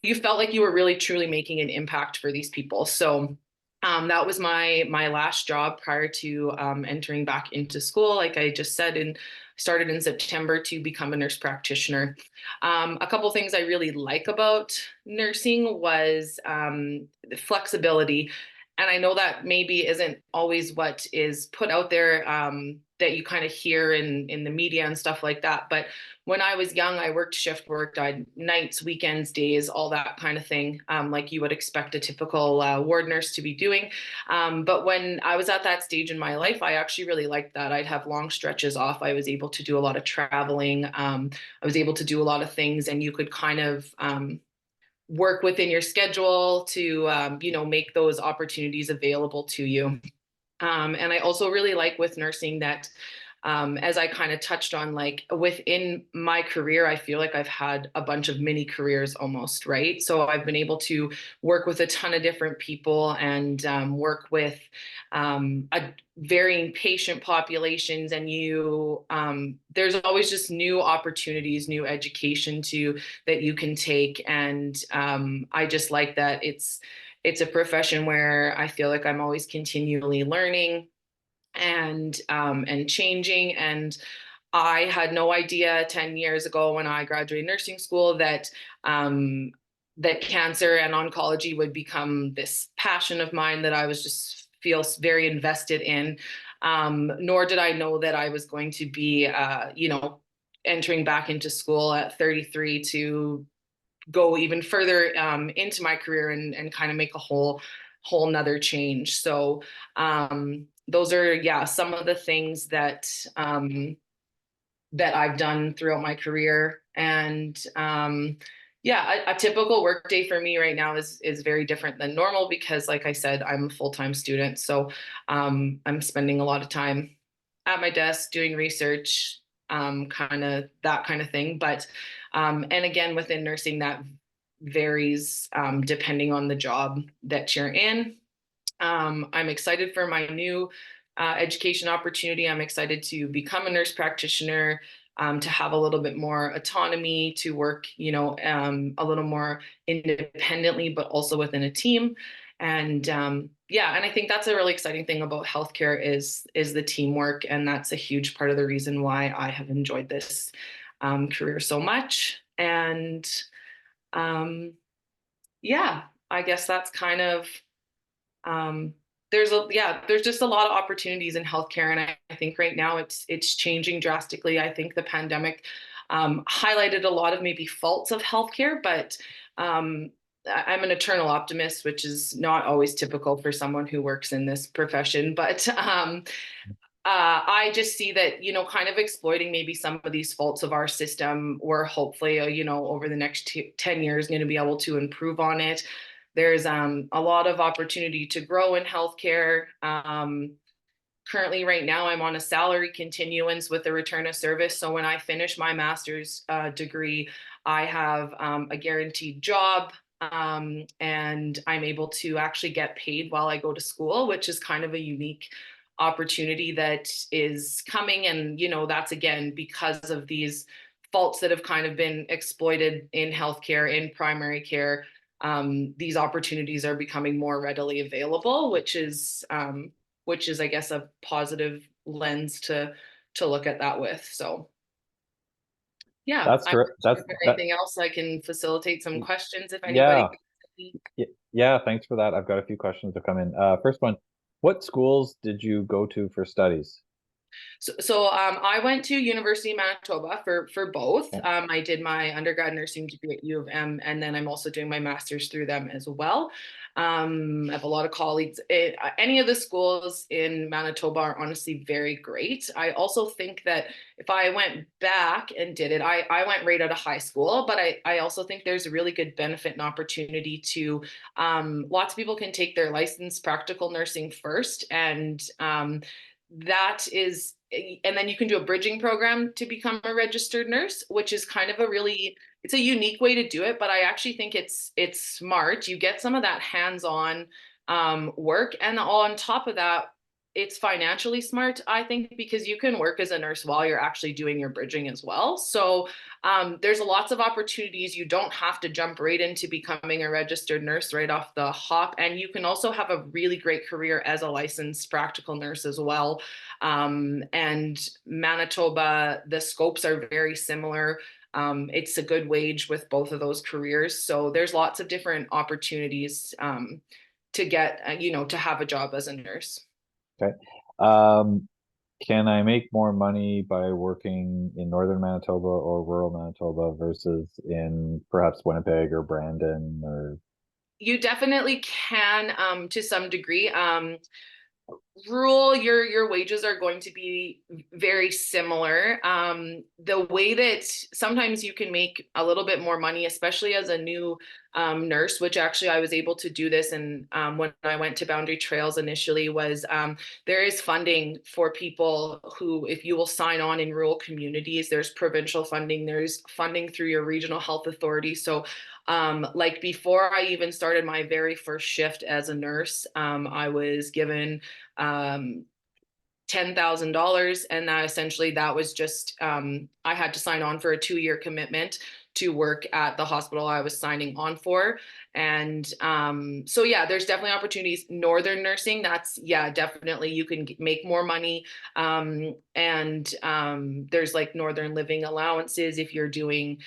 you felt like you were really truly making an impact for these people. So that was my last job prior to entering back into school. Like I just said, and started in September to become a nurse practitioner. A couple of things I really like about nursing was the flexibility. And I know that maybe isn't always what is put out there, that you kind of hear in the media and stuff like that. But when I was young, I worked shift work, I nights, weekends, days, all that kind of thing, like you would expect a typical ward nurse to be doing. But when I was at that stage in my life, I actually really liked that. I'd have long stretches off. I was able to do a lot of traveling. I was able to do a lot of things, and you could kind of work within your schedule to, make those opportunities available to you. And I also really like with nursing that as I kind of touched on, like within my career, I feel like I've had a bunch of mini careers almost, right? So I've been able to work with a ton of different people and work with a varying patient populations, and there's always just new opportunities, new education that you can take. And I just like that it's a profession where I feel like I'm always continually learning and changing. And I had no idea 10 years ago when I graduated nursing school that that cancer and oncology would become this passion of mine that I was just feel very invested in. Nor did I know that I was going to be, entering back into school at 33 to go even further into my career and kind of make a whole nother change. So those are, yeah, some of the things that that I've done throughout my career. And yeah, a typical work day for me right now is very different than normal because, like I said, I'm a full-time student. So I'm spending a lot of time at my desk doing research, kind of that kind of thing. But and again, within nursing, that varies depending on the job that you're in. I'm excited for my new education opportunity. I'm excited to become a nurse practitioner, to have a little bit more autonomy, to work, a little more independently, but also within a team. And yeah, and I think that's a really exciting thing about healthcare is the teamwork, and that's a huge part of the reason why I have enjoyed this career so much. And yeah, I guess that's kind of there's just a lot of opportunities in healthcare, and I think right now it's changing drastically. I think the pandemic highlighted a lot of maybe faults of healthcare, but I'm an eternal optimist, which is not always typical for someone who works in this profession. But I just see that, kind of exploiting maybe some of these faults of our system, we're hopefully, over the next 10 years going to be able to improve on it. There's a lot of opportunity to grow in healthcare. Currently, right now, I'm on a salary continuance with a return of service. So when I finish my master's degree, I have a guaranteed job, and I'm able to actually get paid while I go to school, which is kind of a unique opportunity that is coming. And, that's again because of these faults that have kind of been exploited in healthcare, in primary care. These opportunities are becoming more readily available, which is, I guess, a positive lens to look at that with. So, yeah, That's correct. Anything else, I can facilitate some questions if anybody. Yeah. Thanks for that. I've got a few questions to come in. First one, what schools did you go to for studies? So I went to University of Manitoba for both. Okay. I did my undergrad nursing degree at U of M, and then I'm also doing my master's through them as well. I have a lot of colleagues. Any of the schools in Manitoba are honestly very great. I also think that if I went back and did it, I went right out of high school, but I also think there's a really good benefit and opportunity to, lots of people can take their licensed practical nursing first, and that is, and then you can do a bridging program to become a registered nurse, which is kind of it's a unique way to do it, but I actually think it's smart. You get some of that hands-on work, and on top of that, it's financially smart, I think, because you can work as a nurse while you're actually doing your bridging as well. So there's lots of opportunities. You don't have to jump right into becoming a registered nurse right off the hop. And you can also have a really great career as a licensed practical nurse as well. And Manitoba, the scopes are very similar. It's a good wage with both of those careers. So there's lots of different opportunities to get, to have a job as a nurse. Okay. Can I make more money by working in northern Manitoba or rural Manitoba versus in perhaps Winnipeg or Brandon or? You definitely can, to some degree. rural, your wages are going to be very similar. The way that sometimes you can make a little bit more money, especially as a new nurse, which actually I was able to do this. And when I went to Boundary Trails initially was there is funding for people who, if you will sign on in rural communities, there's provincial funding, there's funding through your regional health authority. So like before I even started my very first shift as a nurse, I was given $10,000, and that essentially that was just I had to sign on for a 2-year commitment to work at the hospital I was signing on for. And so yeah, there's definitely opportunities. Northern nursing, that's yeah, definitely you can make more money. And there's like northern living allowances if you're doing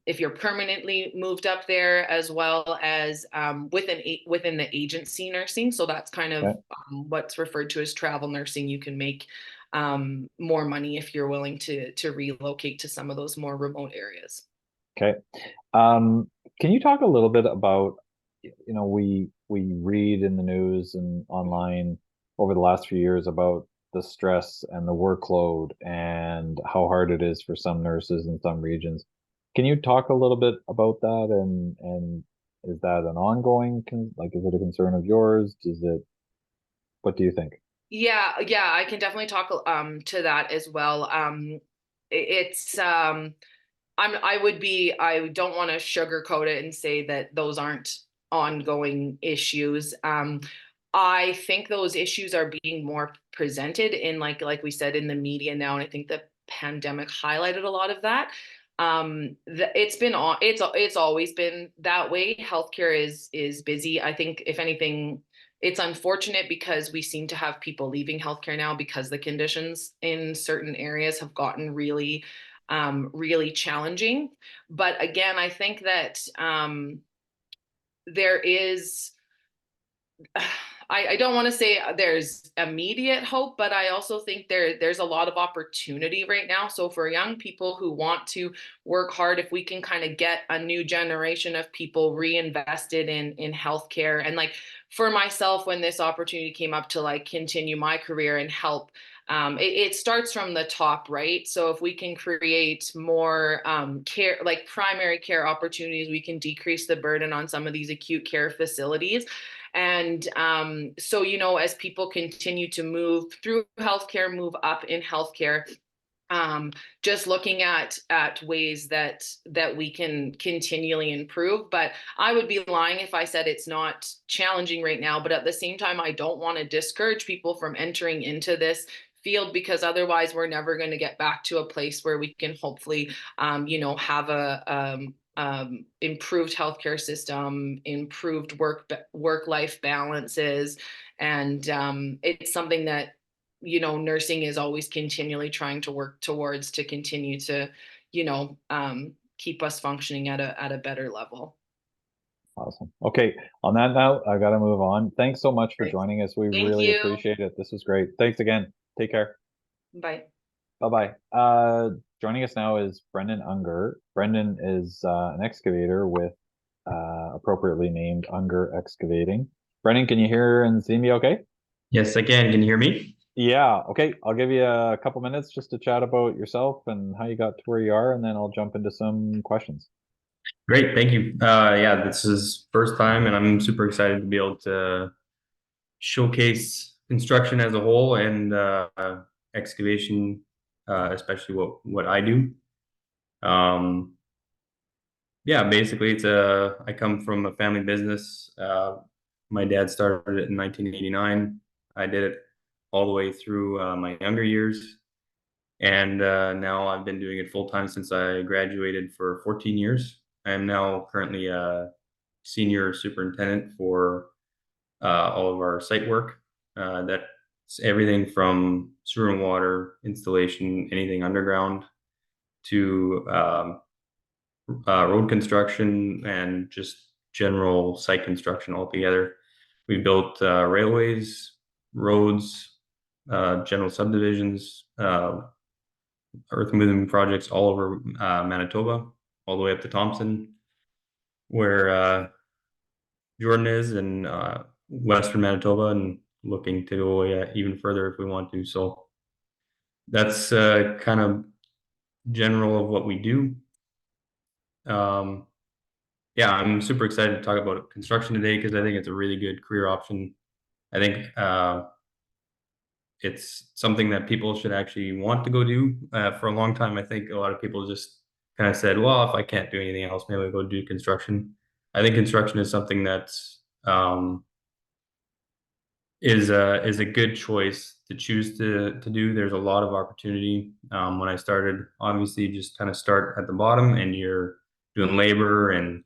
if you're permanently moved up there, as well as within the agency nursing. So that's kind of what's referred to as travel nursing. You can make more money if you're willing to relocate to some of those more remote areas. Okay. Can you talk a little bit about, we read in the news and online over the last few years about the stress and the workload and how hard it is for some nurses in some regions. Can you talk a little bit about that, and is that an ongoing is it a concern of yours? What do you think? Yeah, I can definitely talk to that as well. It's I don't want to sugarcoat it and say that those aren't ongoing issues. I think those issues are being more presented in like we said in the media now, and I think the pandemic highlighted a lot of that. It's always been that way. Healthcare is busy. I think if anything, it's unfortunate because we seem to have people leaving healthcare now because the conditions in certain areas have gotten really challenging. But again, I think that there is, I don't want to say there's immediate hope, but I also think there's a lot of opportunity right now. So for young people who want to work hard, if we can kind of get a new generation of people reinvested in healthcare, and like for myself, when this opportunity came up to like continue my career and help, it starts from the top, right? So if we can create more care, like primary care opportunities, we can decrease the burden on some of these acute care facilities. And so, as people continue to move through healthcare, move up in healthcare, just looking at ways that we can continually improve. But I would be lying if I said it's not challenging right now. But at the same time, I don't want to discourage people from entering into this field, because otherwise we're never going to get back to a place where we can hopefully have a improved healthcare system, improved work-life balances. And it's something that nursing is always continually trying to work towards, to continue to keep us functioning at a better level. Awesome. Okay, on that note, I got to move on. Thanks so much for joining us. We Thank really you. appreciate it. This was great. Thanks again. Take care. Bye. Bye-bye. Joining us now is Brendan Unger. Brendan is an excavator with appropriately named Unger Excavating. Brendan, can you hear and see me okay? Yes, I can. Can you hear me? Yeah, okay. I'll give you a couple minutes just to chat about yourself and how you got to where you are, and then I'll jump into some questions. Great, thank you. Yeah, this is first time, and I'm super excited to be able to showcase construction as a whole and excavation, especially what I do. Yeah, basically, I come from a family business. My dad started it in 1989. I did it all the way through my younger years. And now I've been doing it full time since I graduated for 14 years. I am now currently a senior superintendent for all of our site work. That's everything from sewer and water installation, anything underground, to road construction and just general site construction altogether. We built railways, roads, general subdivisions, earth moving projects all over Manitoba, all the way up to Thompson, where Jordan is, in western Manitoba, and looking to go even further if we want to. So that's kind of general of what we do. Yeah, I'm super excited to talk about construction today because I think it's a really good career option. I think it's something that people should actually want to go do. For a long time, I think a lot of people just kind of said, well, if I can't do anything else, maybe I'll go do construction. I think construction is something that's is a good choice to choose to do. There's a lot of opportunity. When I started, obviously, you just kind of start at the bottom and you're doing labor and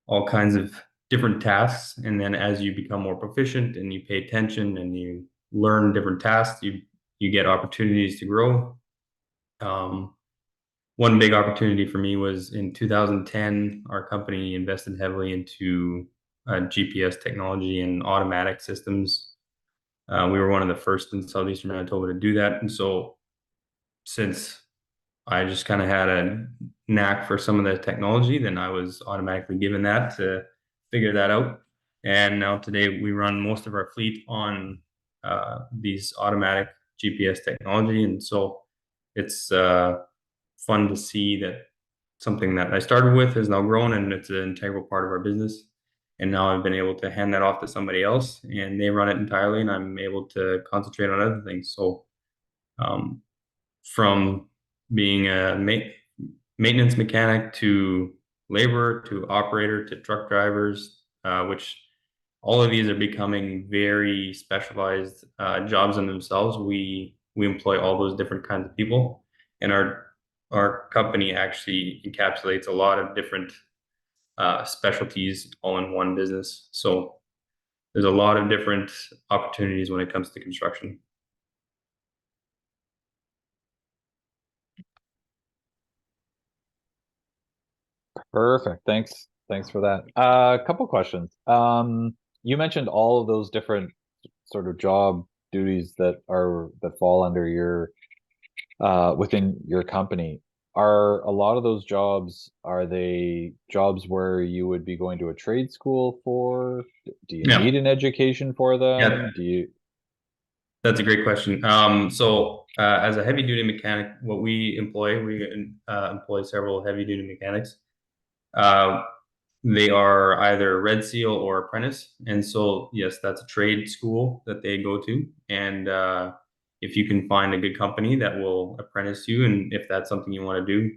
all kinds of different tasks. And then as you become more proficient and you pay attention and you learn different tasks, you get opportunities to grow. One big opportunity for me was in 2010, our company invested heavily into GPS technology and automatic systems. We were one of the first in southeastern Manitoba to do that. And so since I just kind of had a knack for some of the technology, then I was automatically given that to figure that out. And now today we run most of our fleet on these automatic GPS technology. And so it's fun to see that something that I started with has now grown and it's an integral part of our business. And now I've been able to hand that off to somebody else and they run it entirely and I'm able to concentrate on other things. So from being a maintenance mechanic to laborer to operator to truck drivers, which all of these are becoming very specialized jobs in themselves. We employ all those different kinds of people, and our company actually encapsulates a lot of different specialties all in one business. So there's a lot of different opportunities when it comes to construction. Perfect. Thanks for that. A couple questions. You mentioned all of those different sort of job duties that fall under your within your company. Are a lot of those jobs, are they jobs where you would be going to a trade school for? Do you need an education for them? That's a great question. So as a heavy duty mechanic, what we employ several heavy duty mechanics. They are either Red Seal or apprentice. And so, yes, that's a trade school that they go to. And if you can find a good company that will apprentice you, and if that's something you want to do,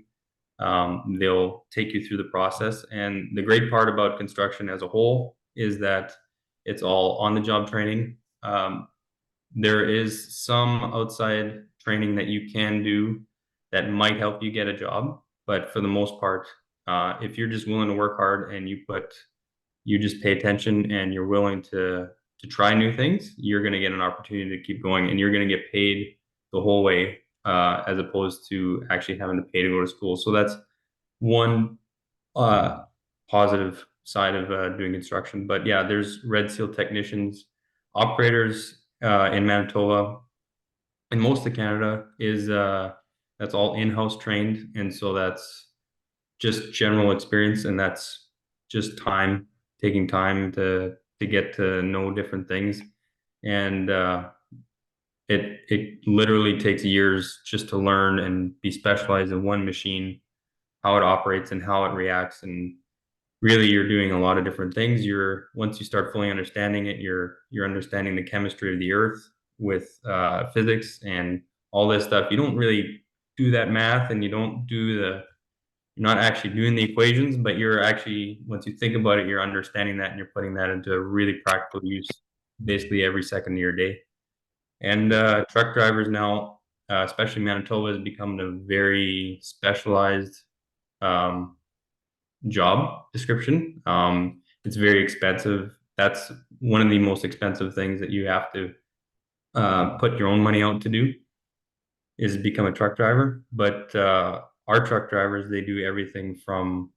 they'll take you through the process. And the great part about construction as a whole is that it's all on the job training. There is some outside training that you can do that might help you get a job. But for the most part, if you're just willing to work hard and you just pay attention and you're willing to try new things, you're going to get an opportunity to keep going and you're going to get paid the whole way, as opposed to actually having to pay to go to school. So that's one positive side of doing construction. But yeah, there's Red Seal technicians, operators in Manitoba, and most of Canada is that's all in-house trained, and so that's just general experience, and that's just taking time to get to know different things, and it literally takes years just to learn and be specialized in one machine, how it operates and how it reacts, and really you're doing a lot of different things. Once you start fully understanding it, you're understanding the chemistry of the earth with physics and all this stuff. You don't really do that math and you're not actually doing the equations, but you're actually, once you think about it, you're understanding that and you're putting that into really practical use basically every second of your day. And truck drivers now, especially Manitoba, has become a very specialized job description. It's very expensive. That's one of the most expensive things that you have to put your own money out to do, is become a truck driver. But our truck drivers, they do everything from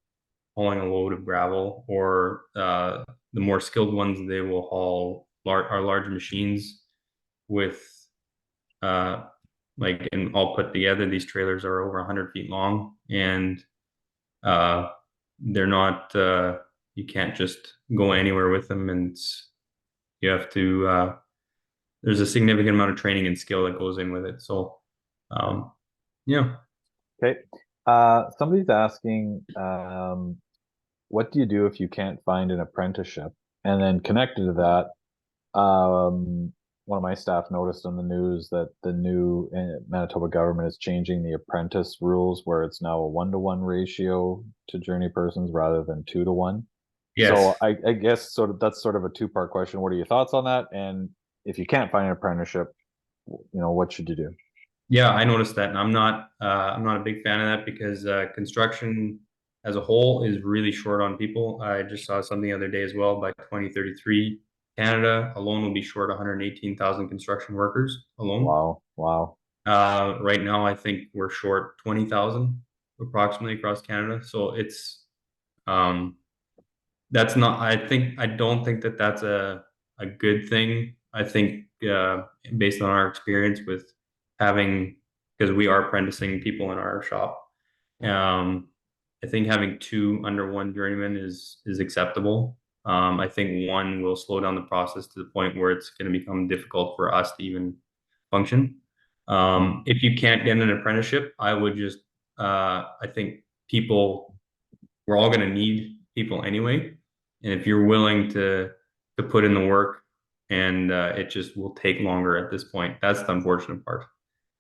hauling a load of gravel, or the more skilled ones, they will haul our large machines with and all put together, these trailers are over 100 feet long, and they're not, you can't just go anywhere with them, and you have to there's a significant amount of training and skill that goes in with it. So, yeah. Okay. Somebody's asking, what do you do if you can't find an apprenticeship? And then connected to that, one of my staff noticed on the news that the new Manitoba government is changing the apprentice rules, where it's now a 1-to-1 ratio to journey persons rather than 2-to-1. Yes. So I guess that's sort of a two-part question. What are your thoughts on that? And if you can't find an apprenticeship, what should you do? Yeah, I noticed that, and I'm not a big fan of that because construction as a whole is really short on people. I just saw something the other day as well. By 2033, Canada alone will be short 118,000 construction workers alone. Wow. Right now, I think we're short 20,000 approximately across Canada. So it's that's not. I don't think that that's a good thing. I think based on our experience with having, because we are apprenticing people in our shop, I think having 2 under 1 journeyman is acceptable. I think 1 will slow down the process to the point where it's going to become difficult for us to even function. If you can't get an apprenticeship, I would just I think we're all going to need people anyway, and if you're willing to put in the work, and it just will take longer at this point. That's the unfortunate part.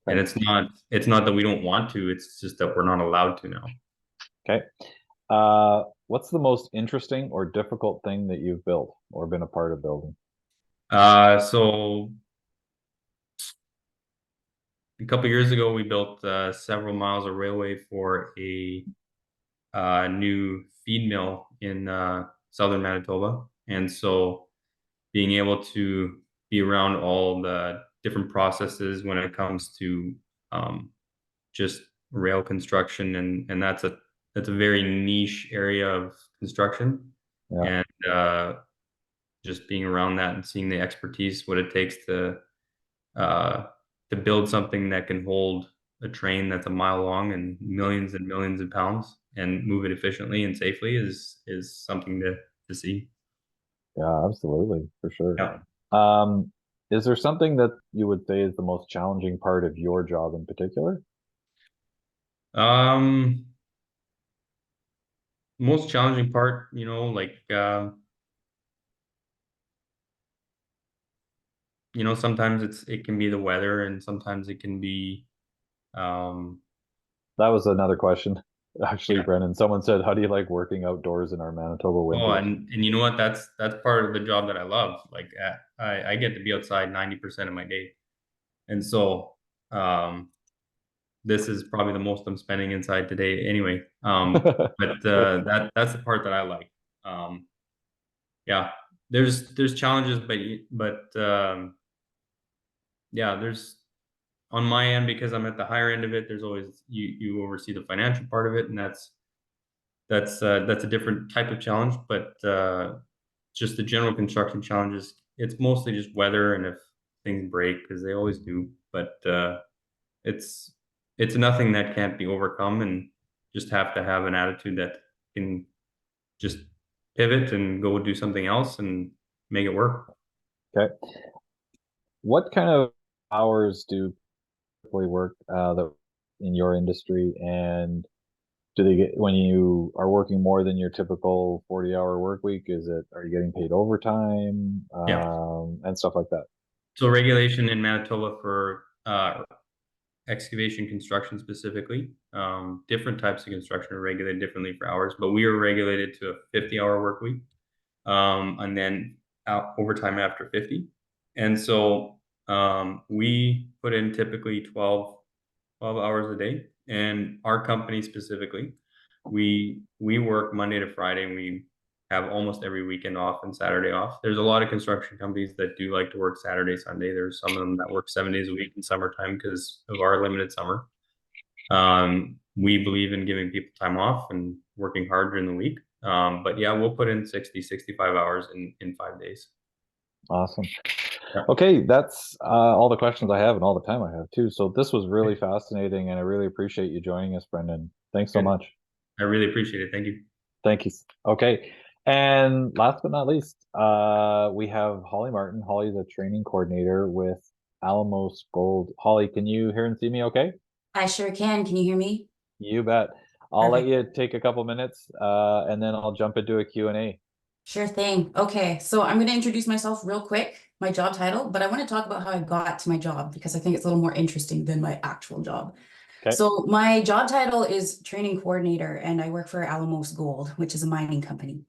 And it's not that we don't want to, it's just that we're not allowed to now. Okay. What's the most interesting or difficult thing that you've built or been a part of building? So a couple of years ago, we built several miles of railway for a new feed mill in southern Manitoba. And so being able to be around all the different processes when it comes to just rail construction, and that's a very niche area of construction. Yeah. And just being around that and seeing the expertise, what it takes to build something that can hold a train that's a mile long and millions of pounds and move it efficiently and safely is something to see. Yeah, absolutely, for sure. Yeah. Is there something that you would say is the most challenging part of your job in particular? Most challenging part, sometimes it can be the weather, and sometimes it can be That was another question. Actually, Yeah. Brennan, someone said, how do you like working outdoors in our Manitoba winters? and you know what? That's part of the job that I love. Like I get to be outside 90% of my day, and so this is probably the most I'm spending inside today anyway. But that's the part that I like. Yeah, there's challenges, but yeah, there's on my end, because I'm at the higher end of it. There's always you oversee the financial part of it, and that's a different type of challenge. But just the general construction challenges, it's mostly just weather and if things break, because they always do. But it's nothing that can't be overcome, and just have to have an attitude that can just pivot and go do something else and make it work. Okay. What kind of hours do people work that in your industry, and do they get, when you are working more than your typical 40-hour work week, are you getting paid overtime, and stuff like that? So regulation in Manitoba for excavation construction specifically, different types of construction are regulated differently for hours, but we are regulated to a 50-hour work week, and then overtime after 50. And so we put in typically 12 hours a day, and our company specifically, we work Monday to Friday, and we have almost every weekend off and Saturday off. There's a lot of construction companies that do like to work Saturday, Sunday. There's some of them that work 7 days a week in summertime because of our limited summer. We believe in giving people time off and working hard during the week. But yeah, we'll put in 60, 65 hours in 5 days. Awesome. Yeah. Okay, that's all the questions I have and all the time I have too. So this was really fascinating, and I really appreciate you joining us, Brendan. Thanks so much. I really appreciate it. Thank you. Thank you. Okay. And last but not least, we have Holly Martin. Holly's a training coordinator with Alamos Gold. Holly, can you hear and see me okay? I sure can. Can you hear me? You bet. I'll let Perfect. you take a couple minutes, and then I'll jump into a Q&A. Sure thing. Okay, so I'm going to introduce myself real quick, my job title, but I want to talk about how I got to my job because I think it's a little more interesting than my actual job. Okay. So my job title is training coordinator, and I work for Alamos Gold, which is a mining company.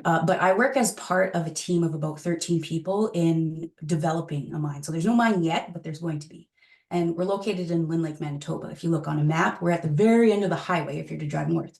But I work as part of a team of about 13 people in developing a mine. So there's no mine yet, but there's going to be. And we're located in Lynn Lake, Manitoba. If you look on a map, we're at the very end of the highway if you're to drive north.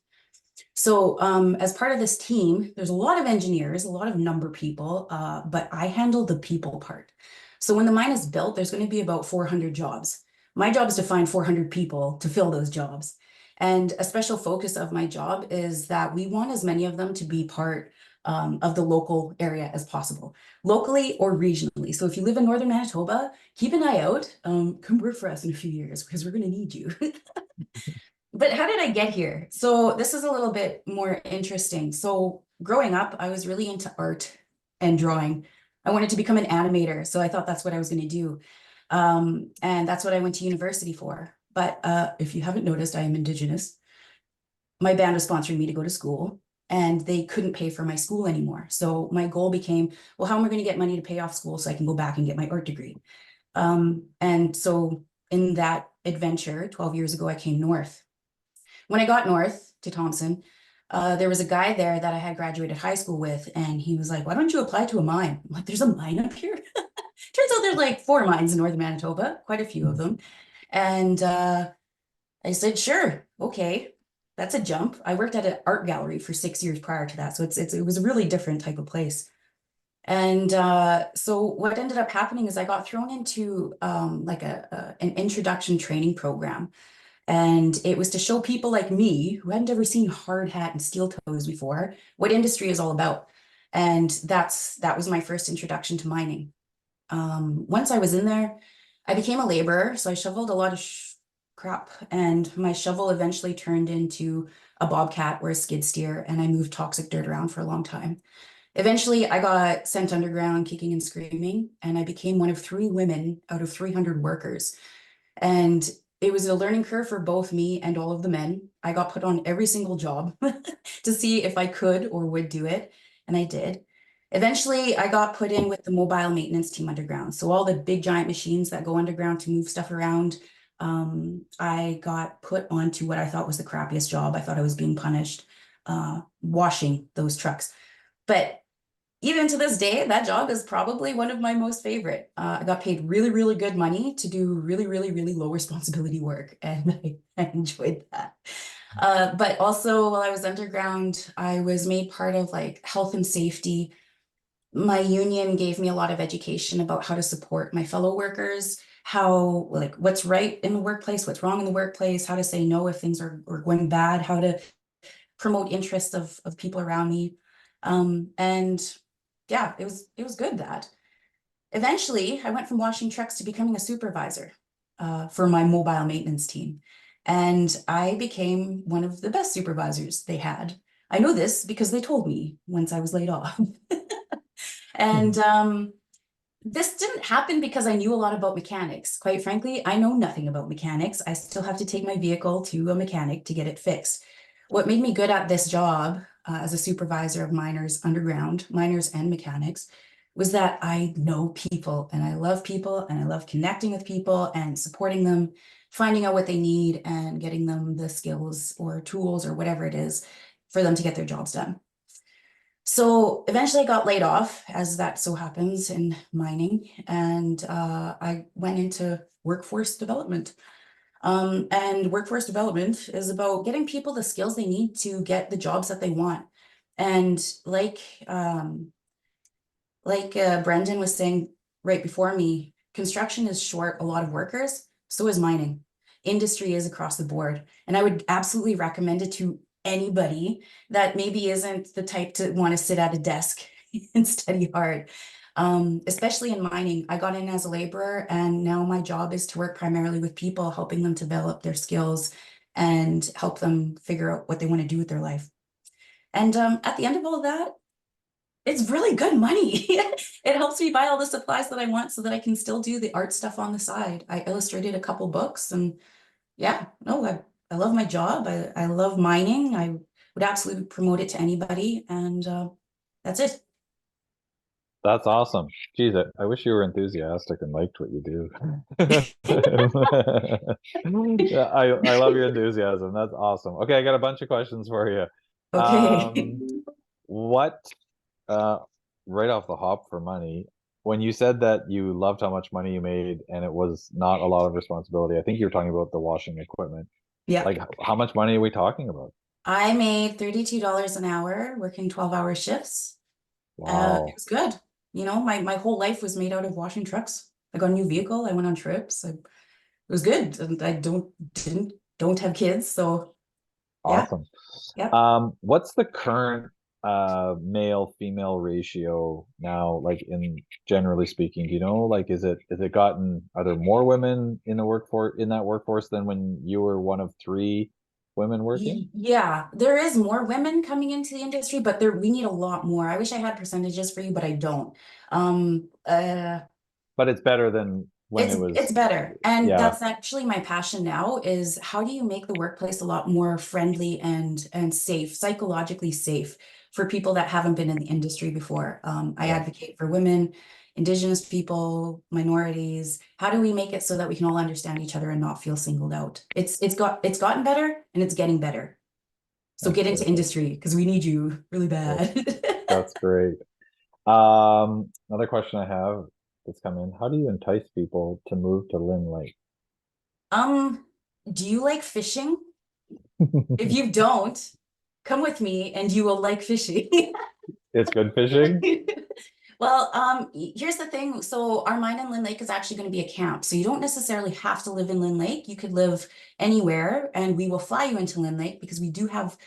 So as part of this team, there's a lot of engineers, a lot of number people, but I handle the people part. So when the mine is built, there's going to be about 400 jobs. My job is to find 400 people to fill those jobs. And a special focus of my job is that we want as many of them to be part of the local area as possible, locally or regionally. So if you live in northern Manitoba, keep an eye out. Come work for us in a few years because we're going to need you. But how did I get here? So this is a little bit more interesting. So growing up, I was really into art and drawing. I wanted to become an animator, so I thought that's what I was going to do. And that's what I went to university for. But if you haven't noticed, I am Indigenous. My band was sponsoring me to go to school, and they couldn't pay for my school anymore. So my goal became, well, how am I going to get money to pay off school so I can go back and get my art degree? And so in that adventure, 12 years ago, I came north. When I got north to Thompson, there was a guy there that I had graduated high school with, and he was like, why don't you apply to a mine? I'm like, there's a mine up here? Turns out there's like 4 mines in northern Manitoba, quite a few of them. And I said, sure, okay, that's a jump. I worked at an art gallery for 6 years prior to that, so it was a really different type of place. And so what ended up happening is I got thrown into like an introduction training program. And it was to show people like me who hadn't ever seen hard hat and steel toes before what industry is all about. And that was my first introduction to mining. Once I was in there, I became a laborer. So I shoveled a lot of crap, and my shovel eventually turned into a bobcat or a skid steer, and I moved toxic dirt around for a long time. Eventually, I got sent underground kicking and screaming, and I became one of 3 women out of 300 workers. And it was a learning curve for both me and all of the men. I got put on every single job to see if I could or would do it, and I did. Eventually, I got put in with the mobile maintenance team underground. So all the big giant machines that go underground to move stuff around, I got put onto what I thought was the crappiest job. I thought I was being punished, washing those trucks. But even to this day, that job is probably one of my most favorite. I got paid really, really good money to do really, really, really low responsibility work, and I enjoyed that. But also while I was underground, I was made part of like health and safety. My union gave me a lot of education about how to support my fellow workers, how like what's right in the workplace, what's wrong in the workplace, how to say no if things are going bad, how to promote interests of people around me. And yeah, it was good that. Eventually, I went from washing trucks to becoming a supervisor for my mobile maintenance team. And I became one of the best supervisors they had. I know this because they told me once I was laid off. And this didn't happen because I knew a lot about mechanics. Quite frankly, I know nothing about mechanics. I still have to take my vehicle to a mechanic to get it fixed. What made me good at this job as a supervisor of miners underground, miners and mechanics, was that I know people and I love connecting with people and supporting them, finding out what they need and getting them the skills or tools or whatever it is for them to get their jobs done. So eventually I got laid off, as that so happens in mining, and I went into workforce development. And workforce development is about getting people the skills they need to get the jobs that they want. And like Brendan was saying right before me, construction is short a lot of workers, so is mining. Industry is across the board. And I would absolutely recommend it to anybody that maybe isn't the type to want to sit at a desk and study hard. Especially in mining, I got in as a laborer, and now my job is to work primarily with people, helping them develop their skills and help them figure out what they want to do with their life. And at the end of all of that, It's really good money. It helps me buy all the supplies that I want so that I can still do the art stuff on the side. I illustrated a couple books and yeah, no, I love my job. I love mining. I would absolutely promote it to anybody, and that's it. That's awesome. Geez, I wish you were enthusiastic and liked what you do. Yeah, I love your enthusiasm. That's awesome. Okay, I got a bunch of questions for you. Okay. What, right off the hop for money, when you said that you loved how much money you made and it was not a lot of responsibility, I think you were talking about the washing equipment. Yeah. Like, how much money are we talking about? I made $32 an hour working 12-hour shifts. Wow. It was good. You know, my whole life was made out of washing trucks. I got a new vehicle. I went on trips. It was good. And I don't have kids, so yeah. Awesome. Yep. What's the current male female ratio now, like in generally speaking? Do you know, like, is it gotten, are there more women in the workforce than when you were one of 3 women working? Yeah, there is more women coming into the industry, but we need a lot more. I wish I had percentages for you, but I don't. But it's better than when it was. It's better. And Yeah. that's actually my passion now, is how do you make the workplace a lot more friendly and safe, psychologically safe for people that haven't been in the industry before. I Yeah. advocate for women, Indigenous people, minorities. How do we make it so that we can all understand each other and not feel singled out? It's gotten better and it's getting better. So That's get into perfect. industry because we need you really bad. That's great. Another question I have that's come in: how do you entice people to move to Lynn Lake? Do you like fishing? If you don't, come with me and you will like fishing. It's good fishing. Well, here's the thing. So our mine in Lynn Lake is actually going to be a camp. So you don't necessarily have to live in Lynn Lake. You could live anywhere and we will fly you into Lynn Lake because we do have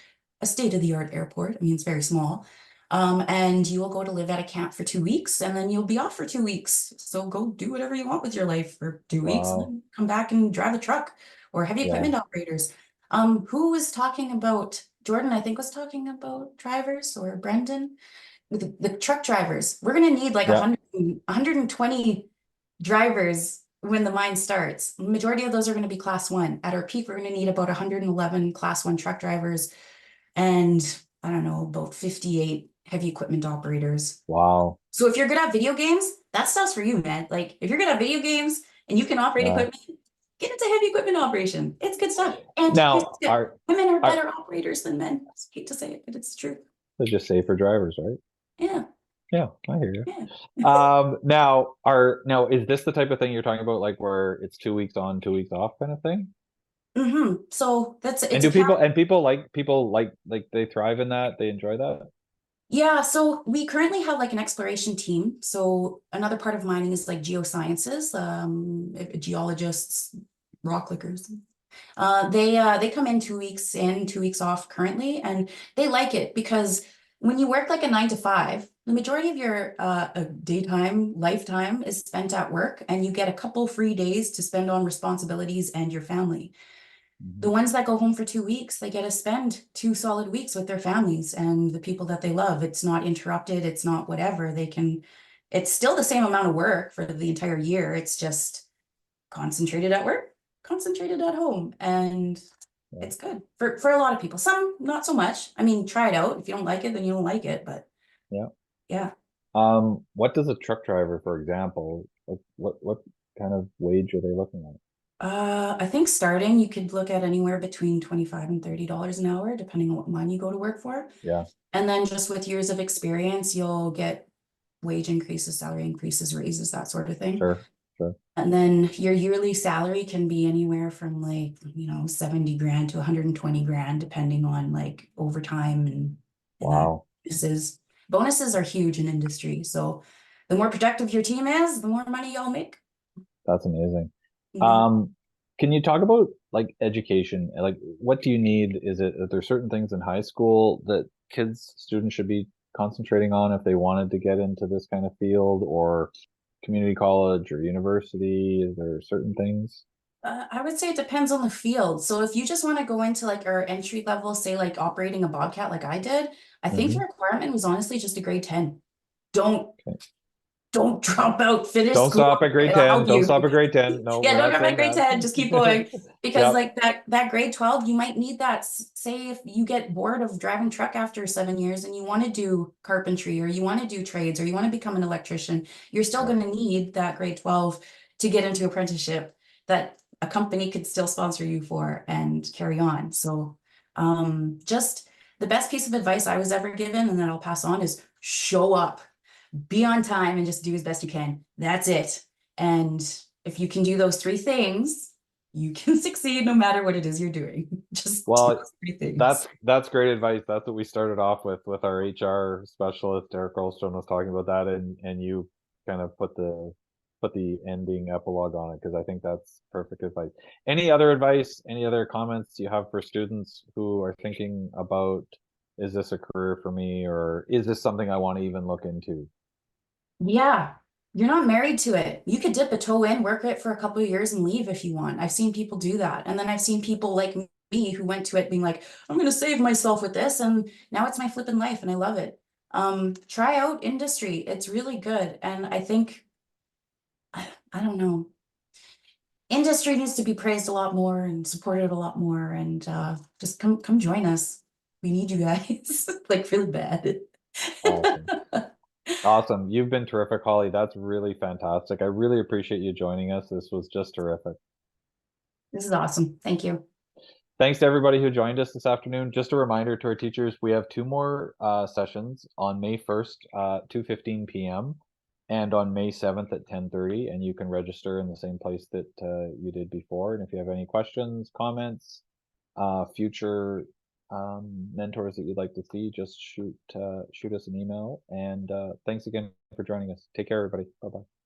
a state-of-the-art airport. I mean, it's very small. And you will go to live at a camp for 2 weeks and then you'll be off for 2 weeks. So go do whatever you want with your life for 2 weeks and Wow. then come back and drive a truck or heavy Yeah. equipment operators. Who was talking about, Jordan, I think was talking about drivers, or Brendan? With the truck drivers. We're going to need like Yeah. 120 drivers when the mine starts. The majority of those are going to be class 1. At our peak, we're going to need about 111 class 1 truck drivers and I don't know, about 58 heavy equipment operators. Wow. So if you're good at video games, that stuff's for you, man. Like if you're good at video games and you can operate Yeah. equipment, get into heavy equipment operation. It's good stuff. And Now, here's the tip. Women are better operators than men. I hate to say it, but it's true. They're just safer drivers, right? Yeah. Yeah, I hear you. Yeah. Now is this the type of thing you're talking about, like where it's 2 weeks on, 2 weeks off kind of thing? So that's And do people like they thrive in that? They enjoy that? Yeah, so we currently have like an exploration team. So another part of mining is like geosciences, geologists, rock lickers. They come in 2 weeks in, 2 weeks off currently, and they like it because when you work like a 9 to 5, the majority of your daytime, lifetime is spent at work, and you get a couple free days to spend on responsibilities and your family. The ones that go home for 2 weeks, they get to spend 2 solid weeks with their families and the people that they love. It's not interrupted. It's not whatever. It's still the same amount of work for the entire year. It's just concentrated at work, concentrated at home. And Yeah. it's good for a lot of people. Some not so much. I mean, try it out. If you don't like it, then you don't like it. But Yeah. yeah. What does a truck driver, for example, what kind of wage are they looking at? I think starting you could look at anywhere between $25 and $30 an hour, depending on what mine you go to work for. Yeah. And then just with years of experience, you'll get wage increases, salary increases, raises, that sort of thing. Sure. And then your yearly salary can be anywhere from like, 70 grand to 120 grand, depending on like overtime and Wow. bonuses. Bonuses are huge in industry. So the more productive your team is, the more money y'all make. That's amazing. Mhm. Can you talk about like education? Like, what do you need? Are there certain things in high school that students should be concentrating on if they wanted to get into this kind of field, or community college or university? Is there certain things? I would say it depends on the field. So if you just want to go into like our entry level, say like operating a Bobcat like I did, I think the requirement was honestly just a grade 10. don't Okay. don't drop out, finish Don't school. stop at grade It'll 10. help Don't you. stop at grade 10. No, Yeah, we're don't not drop saying at grade that. 10, just keep going. Because Yep. like that grade 12, you might need that. Say if you get bored of driving truck after 7 years and you want to do carpentry or you want to do trades or you want to become an electrician, you're still Yeah. going to need that grade 12 to get into apprenticeship that a company could still sponsor you for and carry on. So just the best piece of advice I was ever given, and then I'll pass on, is show up, be on time, and just do as best you can. That's it. And if you can do those three things, you can succeed no matter what it is you're doing. Just do Well, those three things. that's great advice. That's what we started off with our HR specialist, Eric Rolstone, was talking about that, and you kind of put the ending epilogue on it, because I think that's perfect advice. Any other advice, any other comments you have for students who are thinking about, is this a career for me, or is this something I want to even look into? Yeah, you're not married to it. You could dip a toe in, work it for a couple of years and leave if you want. I've seen people do that. And then I've seen people like me who went to it being like, I'm going to save myself with this. And now it's my flipping life and I love it. Try out industry. It's really good. And I think, I don't know, industry needs to be praised a lot more and supported a lot more. And just come join us. We need you guys like really bad. Awesome. Awesome. You've been terrific, Holly. That's really fantastic. I really appreciate you joining us. This was just terrific. This is awesome. Thank you. Thanks to everybody who joined us this afternoon. Just a reminder to our teachers, we have 2 more sessions on May 1st, 2:15 p.m. and on May 7th at 10:30, and you can register in the same place that you did before. And if you have any questions, comments, future mentors that you'd like to see, just shoot us an email. And thanks again for joining us. Take care, everybody. Bye-bye.